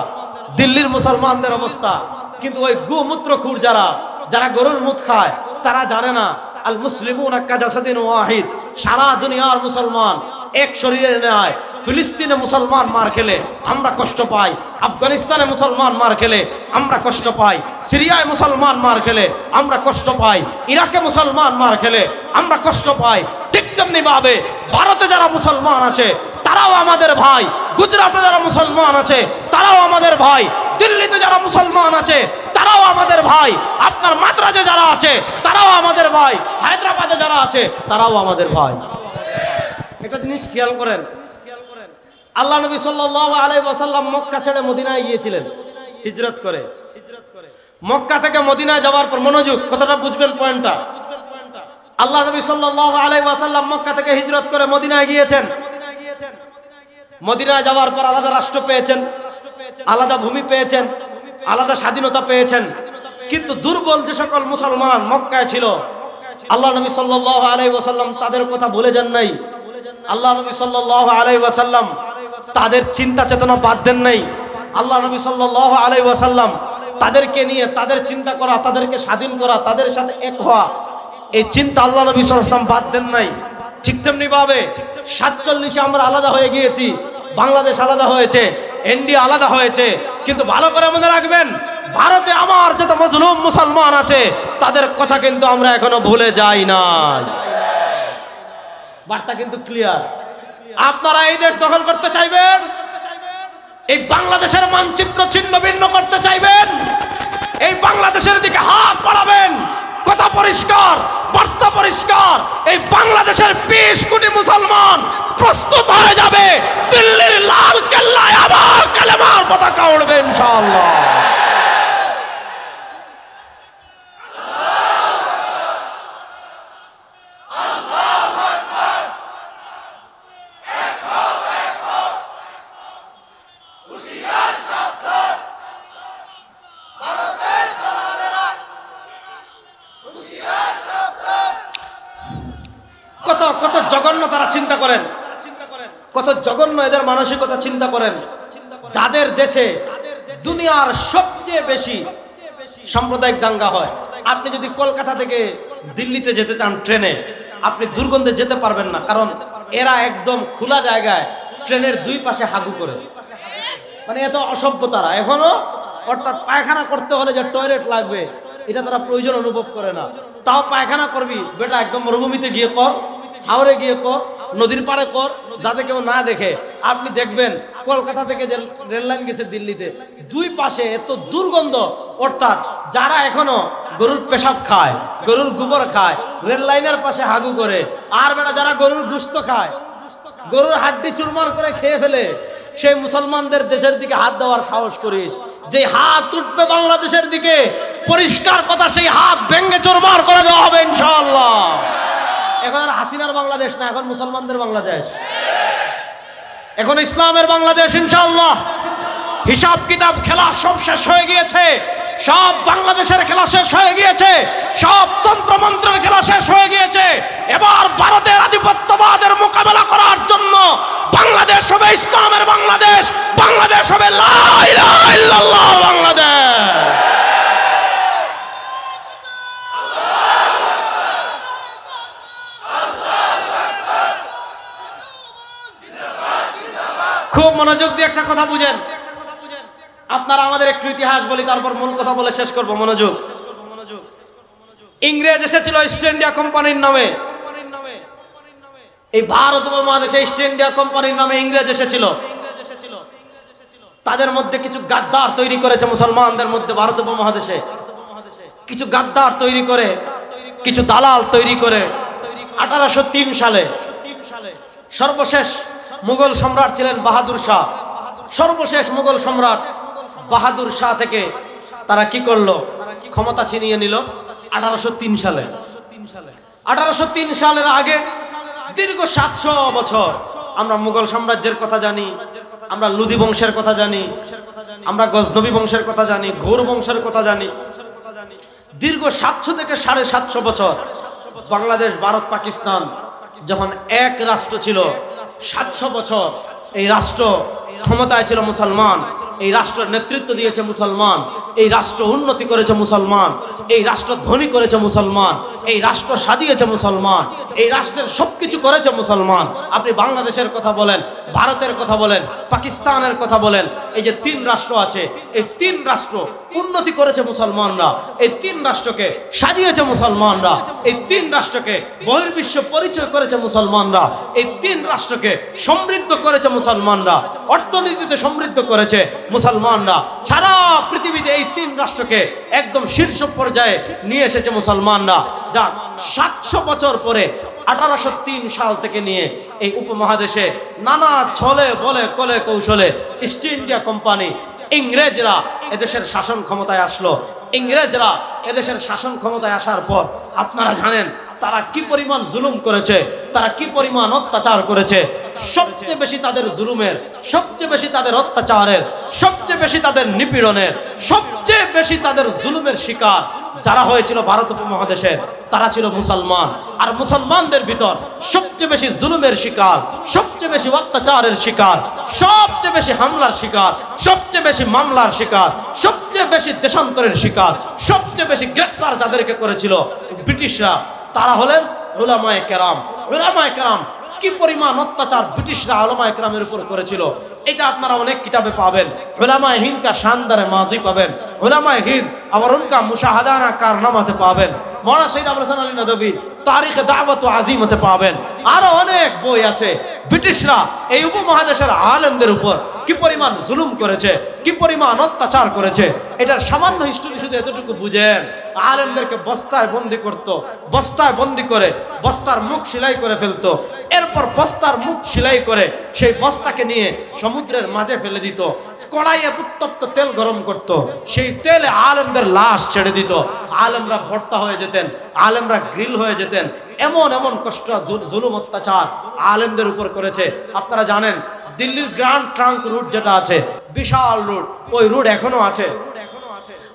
দিল্লির মুসলমানদের অবস্থা। কিন্তু ওই গোমূত্রখোর যারা গরুর মুত খায়, তারা জানে না আল মুসলিমুনা কাজাসাদিন ওয়াহিদ। সারা দুনিয়ার মুসলমান এক শরীরের ন্যায়। ফিলিস্তিনে মুসলমান মার খেলে আমরা কষ্ট পাই, আফগানিস্তানে মুসলমান মার খেলে আমরা কষ্ট পাই, সিরিয়ায় মুসলমান মার খেলে আমরা কষ্ট পাই, ইরাকে মুসলমান মার খেলে আমরা কষ্ট পাই। ঠিক তেমনি ভাবে ভারতে যারা মুসলমান আছে তারাও আমাদের ভাই, গুজরাটে যারা মুসলমান আছে তারাও আমাদের ভাই, দিল্লিতে যারা মুসলমান আছে তারাও আমাদের ভাই, আপনার মাদ্রাজে যারা আছে তারাও আমাদের ভাই, হায়দ্রাবাদে যারা আছে তারাও আমাদের ভাই। একটা জিনিস খেয়াল করেন, আল্লাহ নবী সাল্লাল্লাহু আলাইহি ওয়াসাল্লাম মক্কা ছেড়ে মদিনায় গিয়েছিলেন হিজরত করে। মক্কা থেকে মদিনায় যাওয়ার পর, মনোযোগ, কথাটা বুঝবেন পয়েন্টটা। আল্লাহ নবী সাল্লাল্লাহু আলাইহি ওয়াসাল্লাম মক্কা থেকে হিজরত করে মদিনায় গিয়েছেন। মদিনায় যাওয়ার পর আলাদা রাষ্ট্র পেয়েছেন, আলাদা ভূমি পেয়েছেন, আলাদা স্বাধীনতা পেয়েছেন। কিন্তু দুর্বল যে সকল মুসলমান মক্কায় ছিল, আল্লাহ নবী সাল্লাল্লাহু আলাইহি ওয়াসাল্লাম তাদের কথা ভুলে যান নাই। আল্লাহ নবী সাল্লাল্লাহু আলাইহি ওয়াসাল্লাম তাদের চিন্তা চেতনা বাদ দেন নাই। আল্লাহ নবী সাল্লাল্লাহু আলাইহি ওয়াসাল্লাম তাদেরকে নিয়ে তাদের চিন্তা করা, তাদেরকে স্বাধীন করা, তাদের সাথে এক হওয়া, এই চিন্তা আল্লাহ নবী সাল্লাল্লাহু আলাইহি ওয়াসাল্লাম বাদ দেন নাই। ঠিক তেমনি ভাবে 47-এ আমরা আলাদা হয়ে গিয়েছি, বাংলাদেশ আলাদা হয়েছে, ইন্ডিয়া আলাদা হয়েছে, কিন্তু ভালো করে মনে রাখবেন ভারতে আমার যত মজলুম মুসলমান আছে তাদের কথা কিন্তু আমরা এখনো ভুলে যাই না। বার্তা কিন্তু ক্লিয়ার। আপনারা এই দেশ দখল করতে চাইবেন, এই বাংলাদেশের মানচিত্র ছিন্ন ভিন্ন করতে চাইবেন, এই বাংলাদেশের দিকে হাত বাড়াবেন, কথা পরিষ্কার, বার্তা পরিষ্কার। এই বাংলাদেশের 20 কোটি মুসলমান প্রস্তুত হয়ে যাবে, দিল্লির লাল কেল্লায় আবার কালেমার পতাকা উড়বে ইনশাআল্লাহ। কত জঘন্য তারা চিন্তা করেন, কত জঘন্য এদের মানসিকতা চিন্তা করেন। যাদের দেশে দুনিয়ার সবচেয়ে বেশি সাম্প্রদায়িক দাঙ্গা হয়, আপনি যদি কলকাতা থেকে দিল্লিতে যেতে চান ট্রেনে, আপনি দুর্গন্ধে যেতে পারবেন না, কারণ এরা একদম খোলা জায়গায় ট্রেনের দুই পাশে হাগু করে, মানে এত অসভ্য তারা এখনো। অর্থাৎ পায়খানা করতে হলে যে টয়লেট লাগবে এটা তারা প্রয়োজন অনুভব করে না। তাও পায়খানা করবি বেটা একদম মরুভূমিতে গিয়ে কর, হাওড়ে গিয়ে কর, নদীর পাড়ে কর, যাতে কেউ না দেখে। আপনি দেখবেন কলকাতা থেকে যে রেল লাইন গেছে দিল্লিতে, দুই পাশে এত দুর্গন্ধ, অর্থাৎ যারা এখনো গরুর পেশাব খায়, গরুর গোবর খায়, রেল লাইনের পাশে হাগু করে, আর বেটা যারা গরুর গোশত খায়, গরুর হাড্ডি চুরমার করে খেয়ে ফেলে, সেই মুসলমানদের দেশের দিকে হাত দেওয়ার সাহস করিস? যে হাত উঠবে বাংলাদেশের দিকে, পরিষ্কার কথা, সেই হাত ভেঙ্গে চুরমার করে দেওয়া হবে ইনশাআল্লাহ। এখন আর হাসিনার বাংলাদেশ না, এখন মুসলমানদের বাংলাদেশ, এখন ইসলামের বাংলাদেশ ইনশাআল্লাহ। হিসাব কিতাব খেলা সব শেষ হয়ে গিয়েছে, সব বাংলাদেশের খেলা শেষ হয়ে গিয়েছে, সব তন্ত্রমন্ত্রের খেলা শেষ হয়ে গিয়েছে। এবার ভারতের আধিপত্যবাদের মোকাবেলা করার জন্য বাংলাদেশ হবে ইসলামের বাংলাদেশ, বাংলাদেশ হবে লা ইলাহা ইল্লাল্লাহ বাংলাদেশ। খুব মনোযোগ দিয়ে একটা কথা বুঝেন, আপনারা আমাদের একটু ইতিহাস বলি, তারপর মূল কথা বলে শেষ করব। মনোযোগ। ইংরেজ এসেছিল ইস্ট ইন্ডিয়া কোম্পানির নামে, এই ভারত উপমহাদেশে ইস্ট ইন্ডিয়া কোম্পানির নামে ইংরেজ এসেছিল। তাদের মধ্যে কিছু গাদ্দার তৈরি করেছে মুসলমানদের মধ্যে, ভারত উপমহাদেশে কিছু গাদ্দার তৈরি করে, কিছু দালাল তৈরি করে 1803 সালে সর্বশেষ মুঘল সম্রাট ছিলেন বাহাদুর শাহ। সর্বশেষ মুঘল সম্রাট বাহাদুর শাহ থেকে তারা কি করলো? ক্ষমতা ছিনিয়ে নিল 1803 সালে। 1803 সালের আগে দীর্ঘ 700 বছর আমরা মুঘল সাম্রাজ্যের কথা জানি, আমরা লুদি বংশের কথা জানি, আমরা গজনবী বংশের কথা জানি, ঘোর বংশের কথা জানি। দীর্ঘ 700 থেকে 750 বছর বাংলাদেশ, ভারত, পাকিস্তান যখন এক রাষ্ট্র ছিল, 700 বছর এই রাষ্ট্র ক্ষমতায় ছিল মুসলমান, এই রাষ্ট্রের নেতৃত্ব দিয়েছে মুসলমান, এই রাষ্ট্র উন্নতি করেছে মুসলমান, এই রাষ্ট্র ধনী করেছে মুসলমান, এই রাষ্ট্র সাজিয়েছে মুসলমান, এই রাষ্ট্রের সবকিছু করেছে মুসলমান। আপনি বাংলাদেশের কথা বলেন, ভারতের কথা বলেন, পাকিস্তানের কথা বলেন, এই যে 3 রাষ্ট্র আছে, এই 3 রাষ্ট্র উন্নতি করেছে মুসলমানরা, এই 3 রাষ্ট্রকে সাজিয়েছে মুসলমানরা, এই 3 রাষ্ট্রকে বহির্বিশ্ব পরিচয় করেছে মুসলমানরা, এই 3 রাষ্ট্রকে সমৃদ্ধ করেছে মুসলমানরা, অর্থনীতিতে সমৃদ্ধ করেছে মুসলমানরা। সারা পৃথিবীতে এই 3 রাষ্ট্রকে একদম শীর্ষ পর্যায়ে নিয়ে এসেছে মুসলমানরা। যা 700 বছর পরে 1803 সাল থেকে নিয়ে এই উপমহাদেশে নানা ছলে বলে কলে কৌশলে ইস্ট ইন্ডিয়া কোম্পানি, ইংরেজরা এদেশের শাসন ক্ষমতায় আসলো। ইংরেজরা এদেশের শাসন ক্ষমতায় আসার পর আপনারা জানেন তারা কি পরিমাণ জুলুম করেছে, তারা কি পরিমাণ অত্যাচার করেছে। সবচেয়ে বেশি তাদের জুলুমের, সবচেয়ে বেশি তাদের অত্যাচারের, সবচেয়ে বেশি তাদের নিপীড়নের, সবচেয়ে বেশি তাদের জুলুমের শিকার যারা হয়েছিল ভারত উপমহাদেশের, তারা ছিল মুসলমান। আর মুসলমানদের ভিতর সবচেয়ে বেশি জুলুমের শিকার, সবচেয়ে বেশি অত্যাচারের শিকার, সবচেয়ে বেশি হামলার শিকার, সবচেয়ে বেশি মামলার শিকার, সবচেয়ে বেশি দেশান্তরের শিকার, সবচেয়ে বেশি গ্রেফতার যাদেরকে করেছিল ব্রিটিশরা, তারা হলেন উলামায়ে কেরাম। উলামায়ে কেরাম কি পরিমাণ অত্যাচার ব্রিটিশরা উলামায়ে কেরামের উপর করেছিল, এটা আপনারা অনেক কিতাবে পাবেন। উলামায়ে হিন্দ কা শানদারে মাজি পাবেন, উলামায়ে হিন্দ আবার উনকা মুশাহাদানা কারনামাতে পাবেন, মৌলানা সৈয়দ আবুল হাসান আলী নদভী তারিখে দাওয়াত ও আজিমতে পাবেন। আরো অনেক বই আছে। ব্রিটিশরা এই উপমহাদেশের আলেমদের উপর কি পরিমাণ জুলুম করেছে, কি পরিমাণ অত্যাচার করেছে, এটার সামান্য হিস্টরি শুধু এতটুকু বুঝেন। আলেমদেরকে বস্তায় বন্দি করত, বস্তায় বন্দি করে বস্তার মুখ সেলাই করে ফেলতো, এরপর বস্তার মুখ সেলাই করে সেই বস্তাকে নিয়ে সমুদ্রের মাঝে ফেলে দিত, কড়াইয়ে উত্তপ্ত তেল গরম করত, সেই তেলে আলেমদের লাশ ছেড়ে দিত, আলেমরা ভর্তা হয়ে যেতেন, আলেমরা গ্রিল হয়ে যেতেন। এমন এমন কষ্ট জুলুম অত্যাচার আলেমদের উপর করেছে। আপনারা জানেন দিল্লির গ্র্যান্ড ট্রাঙ্ক রুট যেটা আছে, বিশাল রুট, ওই রুট এখনো আছে।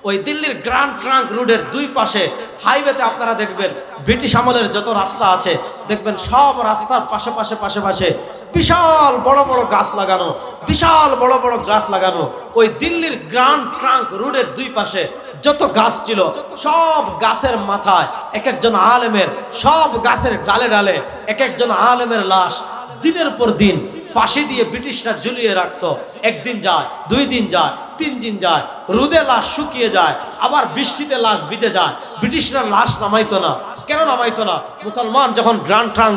ওই দিল্লির গ্র্যান্ড ট্রাঙ্ক রুটের 2 পাশে হাইওয়েতে আপনারা দেখবেন ব্রিটিশ আমলের যত রাস্তা আছে দেখবেন সব রাস্তার পাশে পাশে পাশে পাশে বিশাল বড় বড় গাছ লাগানো, বিশাল বড় বড় গাছ লাগানো। ওই দিল্লির গ্র্যান্ড ট্রাঙ্ক রুটের 2 পাশে যত গাছ ছিল সব গাছের মাথায় এক একজন আলেমের, সব গাছের ডালে ডালে এক একজন আলেমের লাশ দিনের পর দিন ফাঁসি দিয়ে ব্রিটিশরা ঝুলিয়ে রাখতো। একদিন যায়, 2 দিন যায়, 3 দিন যায়, রোদে লাশ শুকিয়ে যায়, আবার বৃষ্টিতে লাশ ভিজে যায়। ব্রিটিশরা লাশ নামাইতো না। কেন নামাইতো না? মুসলমান যখন ড্রান ট্রাং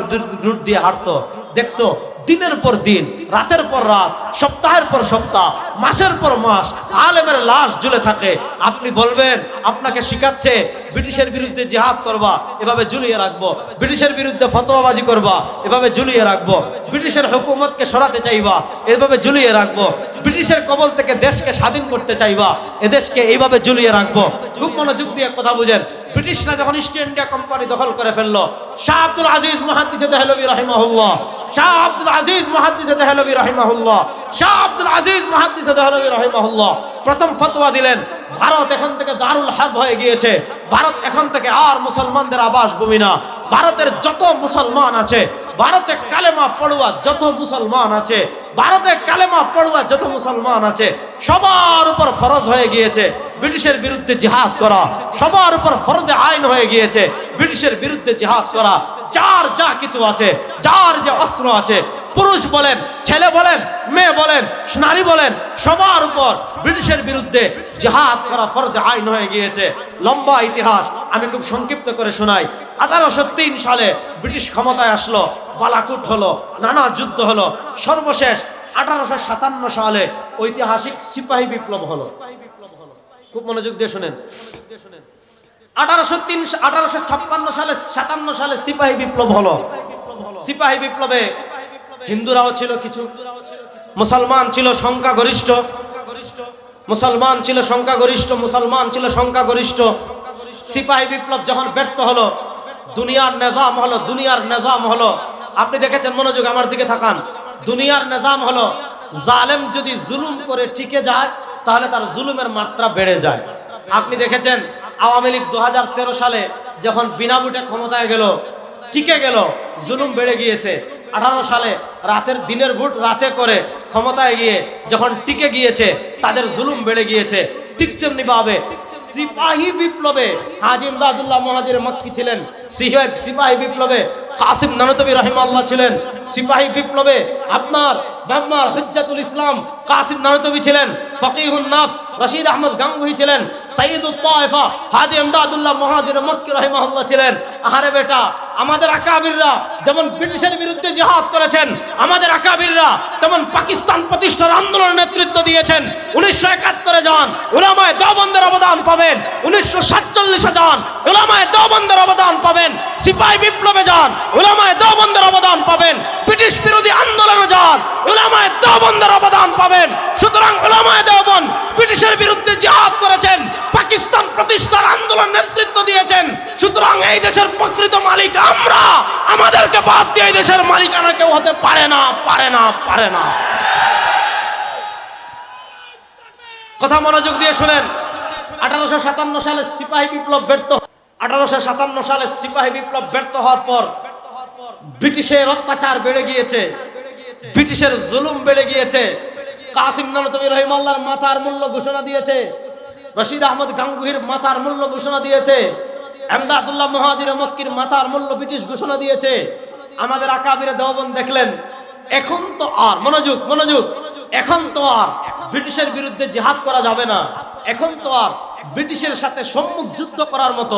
রুট দিয়ে হাঁটতো, দেখতো দিনের পর দিন, রাতের পর রাত, সপ্তাহের পর সপ্তাহ, মাসের পর মাস আলেমের লাশ ঝুলে থাকে। আপনি বলবেন আপনাকে শিখাচ্ছে ব্রিটিশের বিরুদ্ধে জিহাদ করবা, এভাবে ঝুলিয়ে রাখবো। ব্রিটিশের বিরুদ্ধে ফতোয়াবাজি করবা, এভাবে ঝুলিয়ে রাখবো। ব্রিটিশের হুকুমতকে সরাতে চাইবা, এভাবে ঝুলিয়ে রাখবো। ব্রিটিশের কবল থেকে দেশকে স্বাধীন করতে চাইবা, এদেশকে এইভাবে ঝুলিয়ে রাখবো। খুব মনোযোগ দিয়ে কথা বুঝেন। ব্রিটিশরা যখন ইস্ট ইন্ডিয়া কোম্পানি দখল করে ফেললো, শাহ আব্দুল আজিজ মুহাদ্দিসে দেহলভী রাহিমাহুল্লাহ, শাহ আব্দুল আজিজ মুহাদ্দিসে দেহলভী রাহিমাহুল্লাহ, শাহ আব্দুল আজিজ মুহাদ্দিসে দেহলভী রাহিমাহুল্লাহ প্রথম ফতোয়া দিলেন, ভারত এখন থেকে দারুল হারব হয়ে গিয়েছে। ভারত এখন থেকে আর মুসলমানদের আবাসভূমি না। ভারতের যত মুসলমান আছে, ভারতে কালেমা পড়ুয়া যত মুসলমান আছে, ভারতে কালেমা পড়ুয়া যত মুসলমান আছে, সবার উপর ফরজ হয়ে গিয়েছে ব্রিটিশের বিরুদ্ধে জিহাদ করা। সবার উপর ফরজে আইন হয়ে গিয়েছে ব্রিটিশের বিরুদ্ধে জিহাদ করা। যার যা কিছু আছে, যার যে অস্ত্র আছে, পুরুষ বলেন, ছেলে বলেন, মেয়ে বলেন, নারী বলেন, সবার উপর ব্রিটিশের বিরুদ্ধে জিহাদ করা ফরজে আইন হয়ে গিয়েছে। লম্বা ইতিহাস, আমি খুব সংক্ষিপ্ত করে শোনাই। 1803 সালে ব্রিটিশ ক্ষমতায় আসলো, বালাকুট হলো, নানা যুদ্ধ হলো। সর্বশেষ 1857 সালে ঐতিহাসিক সিপাহী বিপ্লব হলো। খুব মনোযোগ দিয়ে শুনেন। 1856 সালে 57 সালে সিপাহী বিপ্লব হলো। সিপাহী বিপ্লবে হিন্দুরাও ছিল কিছু, মুসলমান ছিল সংখ্যাগরিষ্ঠ, মুসলমান ছিল সংখ্যাগরিষ্ঠ, মুসলমান ছিল সংখ্যাগরিষ্ঠ। সিপাহী বিপ্লব যখন ব্যর্থ হলো, দুনিয়ার নিজাম হলো, দুনিয়ার নিজাম হলো। আপনি দেখেছেন, মনোযোগ আমার দিকে তাকান। দুনিয়ার নিজাম হলো, জালেম যদি জুলুম করে টিকে যায় তাহলে তার জুলুমের মাত্রা বেড়ে যায়। আপনি দেখেছেন আওয়ামী লীগ 2013 সালে যখন বিনা ভোটে ক্ষমতায় গেল, টিকে গেল, জুলুম বেড়ে গিয়েছে। 18 সালে দিনের ভোট রাতে করে ক্ষমতায় গিয়ে যখন টিকে গিয়েছে, তাদের জুলুম বেড়ে গিয়েছে। ঠিক তেমনি ভাবে সিপাহী বিপ্লবে হাজী ইমদাদুল্লাহ মুহাজির মক্কি ছিলেন, সিপাহী বিপ্লবে কাসিম নানতবী রাহিমাহুল্লাহ ছিলেন, সিপাহী বিপ্লবে আপনার হুজ্জাতুল ইসলাম কাসিম নানতবী ছিলেন, ফকিহুন নাফস রশিদ আহমদ গাঙ্গুহি ছিলেন, সাইয়্যিদুত তায়েফা হাজী ইমদাদুল্লাহ মুহাজির মক্কি রাহিমাহুল্লাহ ছিলেন। আহারে বেটা, আমাদের আকাবিররা যেমন ব্রিটিশের বিরুদ্ধে জিহাদ করেছেন, আমাদের আকাবিররা তেমন পাকিস্তান প্রতিষ্ঠার আন্দোলনের নেতৃত্ব দিয়েছেন। 1971 যান, উলামায়ে দেওবন্দের অবদান পাবেন। 1947 যান, উলামায়ে দেওবন্দের অবদান পাবেন। সিপাহী বিপ্লবে যান, উলামায়ে দেওবন্দের অবদান পাবেন। ব্রিটিশ বিরোধী আন্দোলনে যান, উলামায়ে দেওবন্দের অবদান পাবেন। সুতরাং উলামায়ে দেওবন্দ ব্রিটিশের বিরুদ্ধে জিহাদ করেছেন, পাকিস্তান প্রতিষ্ঠার আন্দোলন নেতৃত্ব দিয়েছেন। সুতরাং এই দেশের প্রকৃত মালিক আমরা, আমাদেরকে বাদ দিয়ে এই দেশের মালিকানা কেউ হতে পারে না, পারে না, পারে না। কথা মনোযোগ দিয়ে শুনেন। 1857 সালে সিপাহী বিপ্লব ব্যর্থ। 1857 সালে সিপাহী বিপ্লব ব্যর্থ হওয়ার পর ব্রিটিশের অত্যাচার বেড়ে গিয়েছে, ব্রিটিশের জুলুম বেড়ে গিয়েছে। কাসিম নানতবী রাহিমাহুল্লাহর মাথার মূল্য ঘোষণা দিয়েছে, রশিদ আহমদ গাঙ্গুহির মাথার মূল্য ঘোষণা দিয়েছে, ইমদাদুল্লাহ মুহাজির মক্কির মাথার মূল্য ব্রিটিশ ঘোষণা দিয়েছে। আমাদের আকাবিরে দেওবন্দ দেখলেন, এখন তো আর মনোযোগ মনোযোগ এখন তো আর ব্রিটিশের বিরুদ্ধে জিহাদ করা যাবে না। এখন তো আর ব্রিটিশের সাথে সম্মুখ যুদ্ধ করার মতো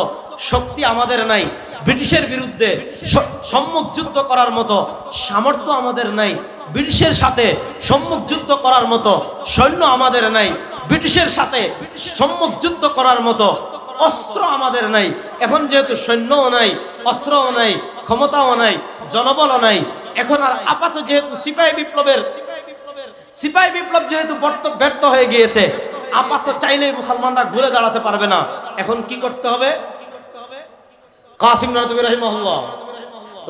শক্তি আমাদের নাই, ব্রিটিশের বিরুদ্ধে সম্মুখ যুদ্ধ করার মতো সামর্থ্য আমাদের নাই, ব্রিটিশের সাথে সম্মুখ যুদ্ধ করার মতো সৈন্য আমাদের নাই, ব্রিটিশের সাথে সম্মুখ যুদ্ধ করার মতো অস্ত্র আমাদের নাই। এখন যেহেতু সৈন্যও নাই, অস্ত্রও নাই, ক্ষমতাও নাই, জনবলও নাই, এখন আর আপাতত যেহেতু সিপাহী বিপ্লব যেহেতু ব্যর্থ হয়ে গিয়েছে, আপাতত চাইলেই মুসলমানরা ঘুরে দাঁড়াতে পারবে না। এখন কি করতে হবে? কাসিম নানতবী রাহিমাহুল্লাহ,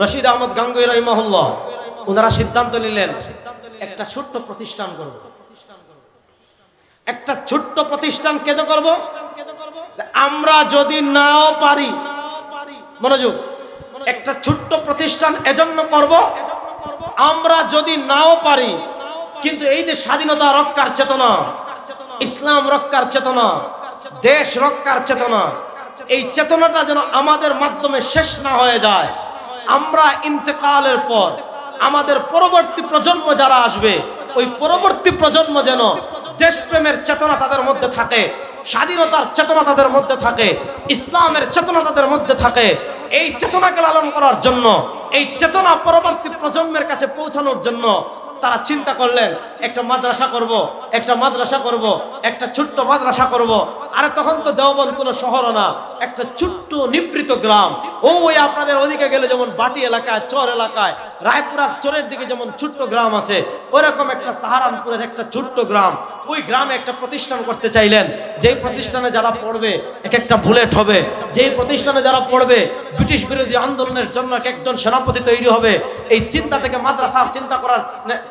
রশিদ আহমদ গাঙ্গুহি রাহিমাহুল্লাহ ওনারা সিদ্ধান্ত নিলেন একটা ছোট্ট প্রতিষ্ঠান করব। একটা ছোট্ট প্রতিষ্ঠান কেন করব? আমরা যদি নাও পারি, মনোযোগ, একটা ছোট্ট প্রতিষ্ঠান এজন্য করব, আমরা যদি নাও পারি, কিন্তু এই যে স্বাধীনতা রক্ষার চেতনা, ইসলাম রক্ষার চেতনা, দেশ রক্ষার চেতনা, এই চেতনাটা যেন আমাদের মাধ্যমে শেষ না হয়ে যায়। আমরা ইন্তেকালের পর আমাদের পরবর্তী প্রজন্ম যারা আসবে ওই পরবর্তী প্রজন্ম যেন দেশপ্রেমের চেতনা তাদের মধ্যে থাকে, স্বাধীনতার চেতনা তাদের মধ্যে থাকে, ইসলামের চেতনা তাদের মধ্যে থাকে। এই চেতনাকে লালন করার জন্য, এই চেতনা পরবর্তী প্রজন্মের কাছে পৌঁছানোর জন্য তারা চিন্তা করলেন একটা মাদ্রাসা করব, একটা মাদ্রাসা করব, একটা ছোট্ট মাদ্রাসা করব। আরে তখন তো দেওবন্দ কোনো শহরও না, একটা ছোট্ট নিবৃত গ্রাম। ওই আপনাদের ওদিকে গেলে যেমন বাটি এলাকায়, চর এলাকায়, রায়পুরার চরের দিকে যেমন ছোট্ট গ্রাম আছে, ওইরকম একটা সাহারানপুরের একটা ছোট্ট গ্রাম। ওই গ্রামে একটা প্রতিষ্ঠান করতে চাইলেন, যেই প্রতিষ্ঠানে যারা পড়বে এক একটা বুলেট হবে, যেই প্রতিষ্ঠানে যারা পড়বে ব্রিটিশ বিরোধী আন্দোলনের জন্য এক একজন সেনাপতি তৈরি হবে। এই চিন্তা থেকে মাদ্রাসা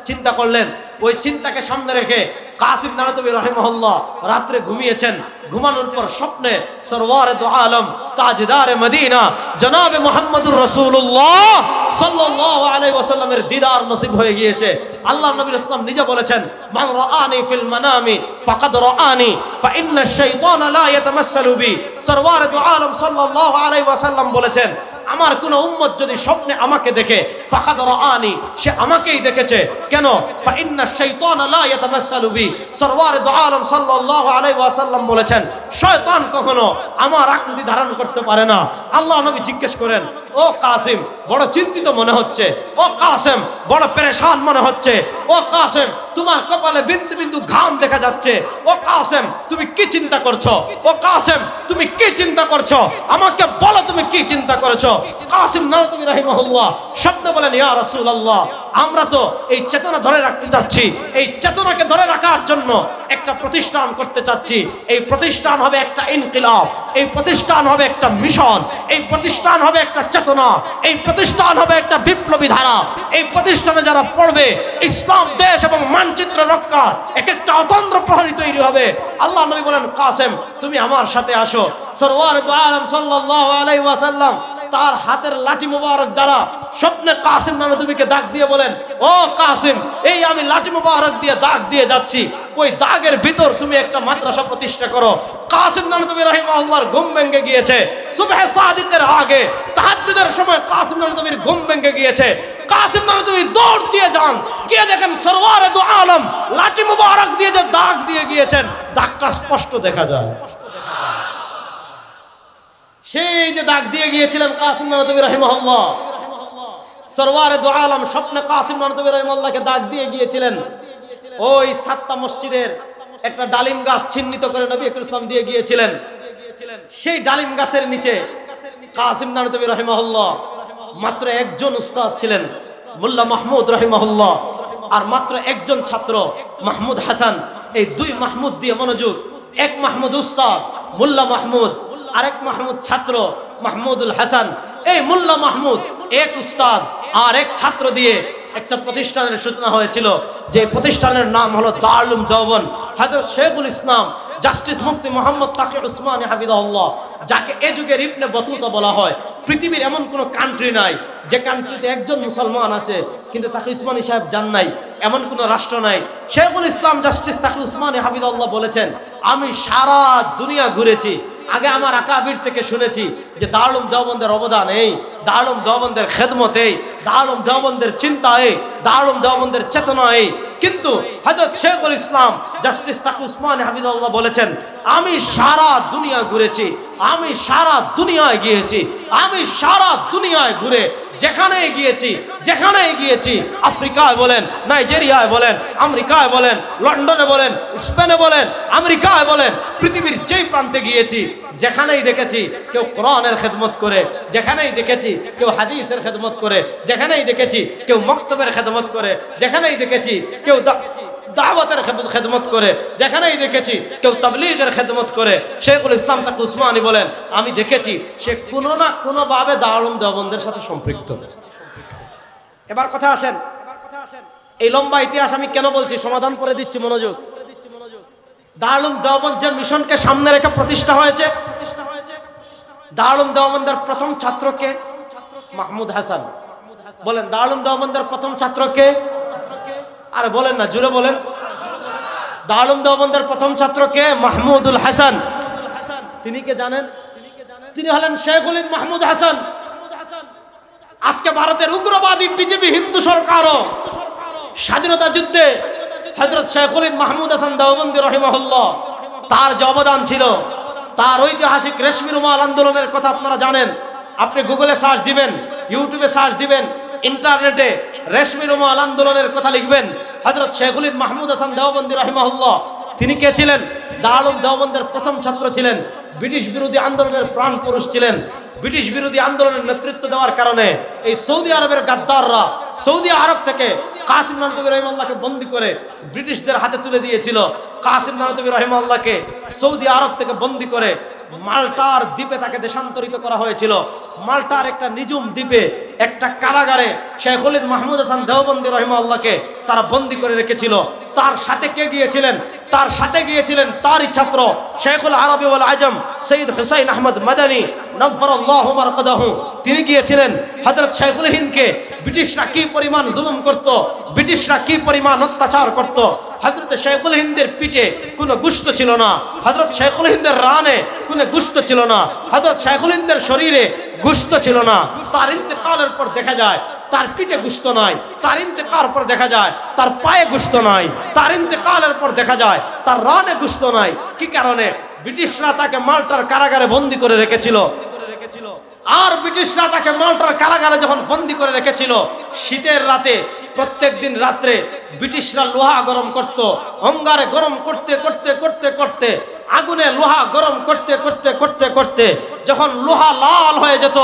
চিন্তা করলেন। ওই চিন্তাকে সামনে রেখে কাসিম নানতবী রাহিমাহুল্লাহ রাত্রে ঘুমিয়েছেন। ঘুমানোর পর স্বপ্নে সরওয়ারে দু আলম তাজদারে মদিনা জনাবে মুহাম্মদুর রাসূলুল্লাহ সাল্লাল্লাহু আলাইহি ওয়াসাল্লামের দিদার নসিব হয়ে গিয়েছে। আল্লাহর নবী রাসূল নিজে বলেছেন, মান রাআনি ফিল মানামি ফাকাদ রাআনি ফা ইন্না শাইতানা লা ইয়াতামাসসালু বি। সরওয়ারে দু আলম সাল্লাল্লাহু আলাইহি ওয়াসাল্লাম বলেছেন, আমার কোন উম্মত যদি স্বপ্নে আমাকে দেখে ফাকাদ রাআনি, সে আমাকেই দেখেছে। কেন? ফা ইন্না শাইতানা লা ইয়াতামাসসালু বি। সরওয়ারে দু আলম সাল্লাল্লাহু আলাইহি ওয়াসাল্লাম বলেছেন, শয়তান কখনো আমার আকৃতি ধারণ করতে পারে না। আল্লাহ নবী জিজ্ঞেস করেন, ও কাসিম বড় চিন্তিত মনে হচ্ছে, ও কাসিম বড় পেরেশান মনে হচ্ছে, ও কাসিম তোমার কপালে বিন্দু বিন্দু ঘাম দেখা যাচ্ছে, ও কাসিম তুমি কি চিন্তা করছো, ও কাসিম তুমি কি চিন্তা করছো, আমাকে বলো তুমি কি চিন্তা করেছো। কাসিম নানতবী রাহিমাহুল্লাহ স্বপ্নে বলেন, ইয়া রাসূলুল্লাহ আমরা তো এই চেতনা ধরে রাখতে চাচ্ছি, এই চেতনাকে ধরে রাখার জন্য একটা প্রতিষ্ঠান করতে চাচ্ছি। এই প্রতিষ্ঠান হবে একটা ইনকিলাব, এই প্রতিষ্ঠান হবে একটা মিশন, এই প্রতিষ্ঠান হবে একটা চেতনা, এই প্রতিষ্ঠান হবে একটা বিপ্লবী ধারা। এই প্রতিষ্ঠানে যারা পড়বে ইসলাম দেশ এবং মানচিত্র রক্ষা এক একটা অতন্ত্র প্রহরী তৈরি হবে। আল্লাহ নবী বলেন, কাসেম তুমি আমার সাথে আসো। সরওয়ারে দু আলম সাল্লাল্লাহু আলাইহি ওয়াসাল্লাম তার হাতের লাঠি মুবারক দ্বারা স্বপ্নে কাসিম নানতবীকে দাগ দিয়ে বলেন, ও কাসিম এই আমি লাঠি মুবারক দিয়ে দাগ দিয়ে যাচ্ছি, ওই দাগের ভিতর তুমি একটা মাদ্রাসা প্রতিষ্ঠা করো। কাসিম নানতবী রাহিমাহুল্লাহর ঘুম ভেঙে গিয়েছে। সুবহে সাদিকের আগে তাহাজ্জুদের সময় কাসিম নানতবীর ঘুম ভেঙে গিয়েছে। কাসিম নানতবী দৌড় দিয়ে যান, গিয়ে দেখেন সরওয়ারে দু আলম লাঠি মুবারক দিয়ে যে দাগ দিয়ে গিয়েছেন, দাগটা স্পষ্ট দেখা যায়। সেই যে দাগ দিয়ে গিয়েছিলেন কাসিম নানতবী রাহিমাহুল্লাহ, সরওয়ারে দু আলম স্বপ্নে কাসিম নানতবী রাহিমাহুল্লাহকে দাগ দিয়ে গিয়েছিলেন। ওই সাতটা মসজিদের একটা ডালিম গাছ চিহ্নিত করে নবী ইসলাম দিয়ে গিয়েছিলেন। সেই ডালিম গাছের নিচে কাসিম নানতবী রাহিমাহুল্লাহ মাত্র একজন উস্তাদ ছিলেন, মোল্লা মাহমুদ রাহিমাহুল্লাহ, আর মাত্র একজন ছাত্র মাহমুদ হাসান। এই দুই মাহমুদ দিয়ে মনোযোগ, এক মাহমুদ উস্তাদ মোল্লা মাহমুদ, আরেক মাহমুদ ছাত্র মাহমুদুল হাসান। এই মোল্লা মাহমুদ এক উস্তাদ আর এক ছাত্র দিয়ে একটা প্রতিষ্ঠানের সূচনা হয়েছিল, যে প্রতিষ্ঠানের নাম হলো দারুল দেওবন্দ। হযরত শেখুল ইসলাম জাস্টিস মুফতি মোহাম্মদ তাকি উসমানী হাফিজাহুল্লাহ, যাকে এ যুগের ইবনে বতুতা বলা হয়। পৃথিবীর এমন কোনো কান্ট্রি নাই যে কান্ট্রিতে একজন মুসলমান আছে কিন্তু তাকি উসমানী সাহেব যান নাই, এমন কোনো রাষ্ট্র নাই। শেখুল ইসলাম জাস্টিস তাকি উসমানী হাফিজাহুল্লাহ বলেছেন, আমি সারা দুনিয়া ঘুরেছি, আগে আমার আকাবির থেকে শুনেছি যে দারুল দেওবন্দের অবদান এই, দারুল দেওবন্দের খেদমত এই, দারুল দেওবন্দের চিন্তা এই, দারুল দেওবন্দের চেতনা এই। কিন্তু হযরত শেখুল ইসলাম জাস্টিস তাকি উসমানী হাফিজাহুল্লাহ বলেছেন, আমি সারা দুনিয়া ঘুরেছি, আমি সারা দুনিয়ায় গিয়েছি, আমি সারা দুনিয়ায় ঘুরে যেখানেই গিয়েছি, আফ্রিকায় বলেন, নাইজেরিয়ায় বলেন, আমেরিকায় বলেন, লন্ডনে বলেন, স্পেনে বলেন, আমেরিকায় বলেন, পৃথিবীর যেই প্রান্তে গিয়েছি, যেখানেই দেখেছি কেউ কোরআনের খেদমত করে, যেখানেই দেখেছি কেউ হাদিসের খেদমত করে, যেখানেই দেখেছি কেউ মক্তবের খেদমত করে, যেখানেই দেখেছি কেউ দাওয়াতের খেদমত করে, যেখানেই দেখেছি কেউ তাবলীগের খেদমত করে। শেখুল ইসলাম তাকি উসমানী বলেন, আমি দেখেছি সে কোনো না কোনো ভাবে দারুল দেওবন্দের সাথে সম্পৃক্ত। এবার কথা আসেন, এই লম্বা ইতিহাস আমি কেন বলছি সমাধান করে দিচ্ছি, মনোযোগ। দারুল দেওবন্দ যে মিশনকে সামনে রেখে প্রতিষ্ঠা হয়েছে, দারুল দেওবন্দের প্রথম ছাত্রকে মাহমুদ হাসান। বলেন দারুল দেওবন্দের প্রথম ছাত্রকে, আর বলেন না, জুড়ে বলেন। দারুল দেওবন্দের প্রথম ছাত্রকে মাহমুদুল হাসান। তিনি কে জানেন? তিনি হলেন শেখুল মাহমুদ হাসান। আজকে ভারতের উগ্রবাদী বিজেপি হিন্দু সরকারও স্বাধীনতা যুদ্ধে হযরত শেখুল হিন্দ মাহমুদ হাসান দেওবন্দি রহিমাহুল্লাহ তার যে অবদান ছিল, তার ঐতিহাসিক রেশমি রুমাল আন্দোলনের কথা আপনারা জানেন। আপনি গুগলে সার্চ দিবেন, ইউটিউবে সার্চ দিবেন, ইন্টারনেটে রেশমি রুমাল আন্দোলনের কথা লিখবেন। হযরত শেখুল হিন্দ মাহমুদ হাসান দেওবন্দি রহিমাহুল্লাহ তিনি কে ছিলেন? দারুল দেওবন্দের প্রথম ছাত্র ছিলেন, ব্রিটিশ বিরোধী আন্দোলনের প্রাণ পুরুষ ছিলেন। ব্রিটিশ বিরোধী আন্দোলনের নেতৃত্ব দেওয়ার কারণে এই সৌদি আরবের গাদ্দাররা সৌদি আরব থেকে কাসিম নানতবী রহিমাহুল্লাহকে বন্দী করে ব্রিটিশদের হাতে তুলে দিয়েছিল। কাসিম নানতবী রহিমাহুল্লাহকে সৌদি আরব থেকে বন্দী করে মাল্টার দ্বীপে তাকে দেশান্তরিত করা হয়েছিল। মাল্টার একটা নিজুম দ্বীপে একটা কারাগারে শেখুল হিন্দ মাহমুদ হাসান দেওবন্দি রহিমাহুল্লাহকে তারা বন্দী করে রেখেছিল। তার সাথে কে গিয়েছিলেন? তার সাথে গিয়েছিলেন তারই ছাত্র শেখুল আরবি ওয়াল আজম সৈয়দ হুসাইন আহমদ মাদানী নফরাল্লাহু মারকাদাহু। তিনি গিয়েছিলেন হযরত শেখুল হিন্দকে ব্রিটিশরা কি পরিমাণ জুলুম করত, ব্রিটিশরা কি পরিমাণ অত্যাচার করত। হযরত শেখুল হিন্দের পিঠে কোনো গোশত ছিল না, হযরত শেখুল হিন্দের রানে কোনো গোশত ছিল না, হযরত শেখুল হিন্দের শরীরে গোশত ছিল না। তার ইন্তেকালের পর দেখা যায় তার পিঠে গোশত নাই, তার ইন্তেকালের পর দেখা যায় তার পায়ে গোশত নাই, তার ইন্তেকালের পর দেখা যায় তার রানে গোশত নাই। কি কারণে? ব্রিটিশরা তাকে মাল্টার কারাগারে বন্দী করে রেখেছিল। আর ব্রিটিশরা তাকে মাল্টার কারাগারে যখন বন্দী করে রেখেছিল, শীতের রাতে প্রত্যেক দিন রাত্রে ব্রিটিশরা লোহা গরম করত, অঙ্গারে গরম করতে করতে করতে করতে আগুনে লোহা গরম করতে করতে করতে করতে যখন লোহা লাল হয়ে যেত,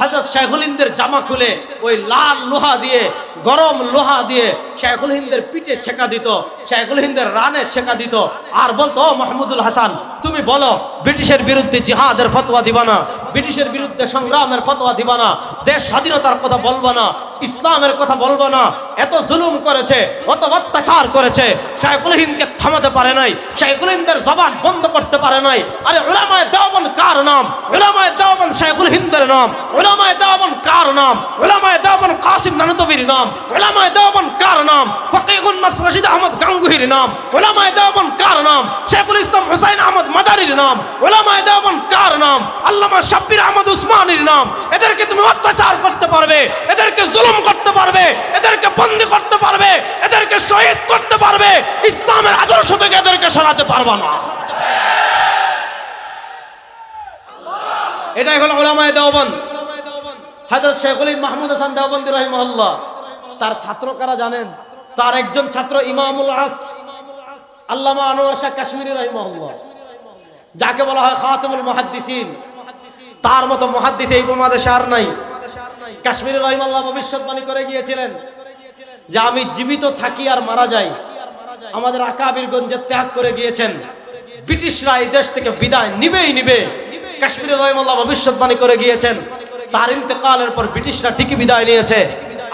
হযরত শেখুল হিন্দের জামা খুলে ওই লাল লোহা দিয়ে, গরম লোহা দিয়ে শেখুল হিন্দের পিঠে ছেকা দিত, শেখুল হিন্দের রানে ছেকা দিত, আর বলতো, ও মাহমুদুল হাসান, তুমি বলো ব্রিটিশের বিরুদ্ধে জিহাদের ফতোয়া দিবা না, ব্রিটিশের বিরুদ্ধে সংগ্রামের ফতোয়া দিবা না, দেশ স্বাধীনতার কথা বলবা না, ইসলামের কথা বলবা না। এত জুলুম করেছে, অত অত্যাচার করেছে, শেখুল হিন্দকে থামাতে পারে নাই, শেখুল হিন্দের জবান বন্ধ করতে পারে নাই। আরে উলামায়ে দেওবন্দ কার নাম? উলামায়ে দেওবন্দ শেখুল হিন্দের নাম। উলামায়ে দেওবন্দ কার নাম? উলামায়ে দেওবন্দ কাসিম নানতবীর নাম। উলামায়ে দেওবন্দ কার নাম? ফকিহুন নফস রশিদ আহমদ গাঙ্গুহির নাম। উলামায়ে দেওবন্দ কার নাম? শেখুল ইসলাম হুসাইন আহমদ মাদারির নাম। উলামায়ে দেওবন্দ কার নাম? আল্লামা শাব্বির আহমদ উসমানীর নাম। এদেরকে তুমি অত্যাচার করতে পারবে, এদেরকে জুলুম করতে পারবে, এদেরকে বন্দী করতে পারবে, এদেরকে শহীদ করতে পারবে, ইসলামের আদর্শ থেকে এদেরকে সরাতে পারবে না। এটাই হলো উলামায়ে দেওবন্দ। হযরত শেখুল হিন্দ মাহমুদ হাসান দেওবন্দি রাহিমাহুল্লাহ তার ছাত্র কারা জানেন? তার একজন ছাত্র ইমামুল আসর আল্লামা আনোয়ার শাহ কাশ্মীরি রাহিমাহুল্লাহ, যাকে বলা হয় খাতামুল মুহাদ্দিসিন। তার মতো মুহাদ্দিস এই উপমহাদেশে আর নাই। কাশ্মীরি রাহিমাহুল্লাহ ভবিষ্যৎবাণী করে গিয়েছিলেন যে আমি জীবিত থাকি আর মারা যাই, আমাদের আকাবিরগণ যে ত্যাগ করে গিয়েছেন, ব্রিটিশরা এই দেশ থেকে বিদায় নিবেই নিবে। কাশ্মীরি রাহিমাহুল্লাহ ভবিষ্যৎবাণী করে গিয়েছেন। তার ইন্তেকালের পর ব্রিটিশরা ঠিকই বিদায় নিয়েছে।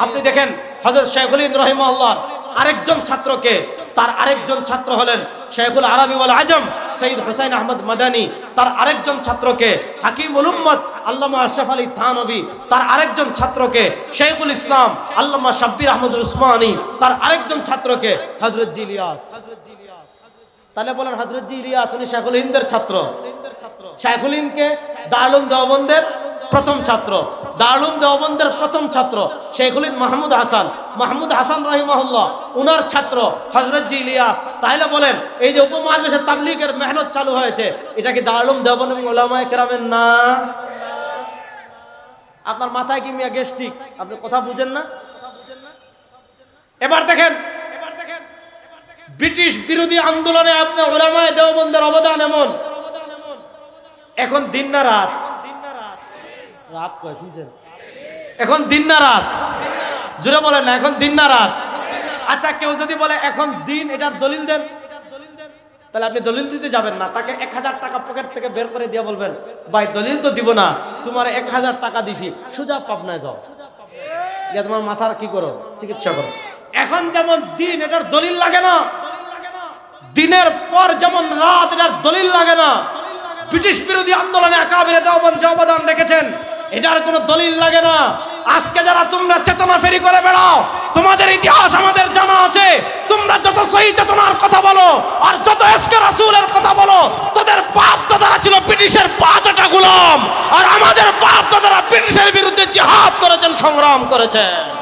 আপনি দেখেন হযরত শেখুল হিন্দ রাহিমাহুল্লাহ আরেকজন ছাত্রকে, তার আরেকজন ছাত্র হলেন শেখুল আরবি ওয়াল আজম সৈয়দ হুসাইন আহমদ মাদানী। তার আরেকজন ছাত্রকে হাকিমুল উম্মত আল্লামা আশরাফ আলী থানভী। তার আরেকজন ছাত্রকে শেখুল ইসলাম আল্লামা শাব্বির আহমদ উসমানী। তার আরেকজন ছাত্রকে হযরত জি ইলিয়াস। তাহলে বলেন হযরত জি ইলিয়াস উনি শেখুল হিন্দের ছাত্র। শেখুল হিন্দকে দারুল দেওবন্দের প্রথম ছাত্র, দারুল দেওবন্দের প্রথম ছাত্র শেখুল হিন্দ মাহমুদ হাসান। মাহমুদ হাসান রাহিমাহুল্লাহ উনার ছাত্র হযরত জি ইলিয়াস। তাহলে বলেন এই যে উপমহাদেশে তাবলীগের মেহনত চালু হয়েছে, এটা কি দারুল দেওবন্দ এবং উলামায়ে কেরামের না? আপনার মাথায় কি মিয়া গ্যাস্ট্রিক? আপনি কথা বুঝেন না? এবার দেখেন ব্রিটিশ বিরোধী আন্দোলনে আপনার উলামায়ে দেওবন্দের অবদান এমন। এখন দিন না রাত? রাত কয় শুনছেন? এখন দিন না রাত? জোরে বলেন না, এখন দিন না রাত? আচ্ছা কেউ যদি বলে এখন দিন, এটার দলিল দেন, তাহলে আপনি দলিল দিতে যাবেন না, তাকে 1000 টাকা পকেট থেকে বের করে দিয়ে বলবেন, ভাই দলিল তো দিব না, তোমার 1000 টাকা দিছি, সোজা পাবনায় যাও, গিয়ে তোমার মাথার কি করো, চিকিৎসা করো। এখন যেমন দিন, এটার দলিল লাগে না। দিনের পর যেমন রাত, এটার দলিল লাগে না। ব্রিটিশ বিরোধী আন্দোলনে আকাবিরে দেওবন্দ যে অবদান রেখেছেন, এটার কোনো দলিল লাগে না। আজকে যারা তোমরা চেতনা ফেরি করে বেড়াও, তোমাদের ইতিহাস আমাদের জানা আছে। তোমরা যত সহি চেতনার কথা বলো আর যত ইশকে রাসূলের কথা বলো, তোদের বাপ দাদারা ছিল ব্রিটিশের 5টা গোলাম, আর আমাদের বাপ দাদারা ব্রিটিশের বিরুদ্ধে জিহাদ করেছেন, সংগ্রাম করেছেন।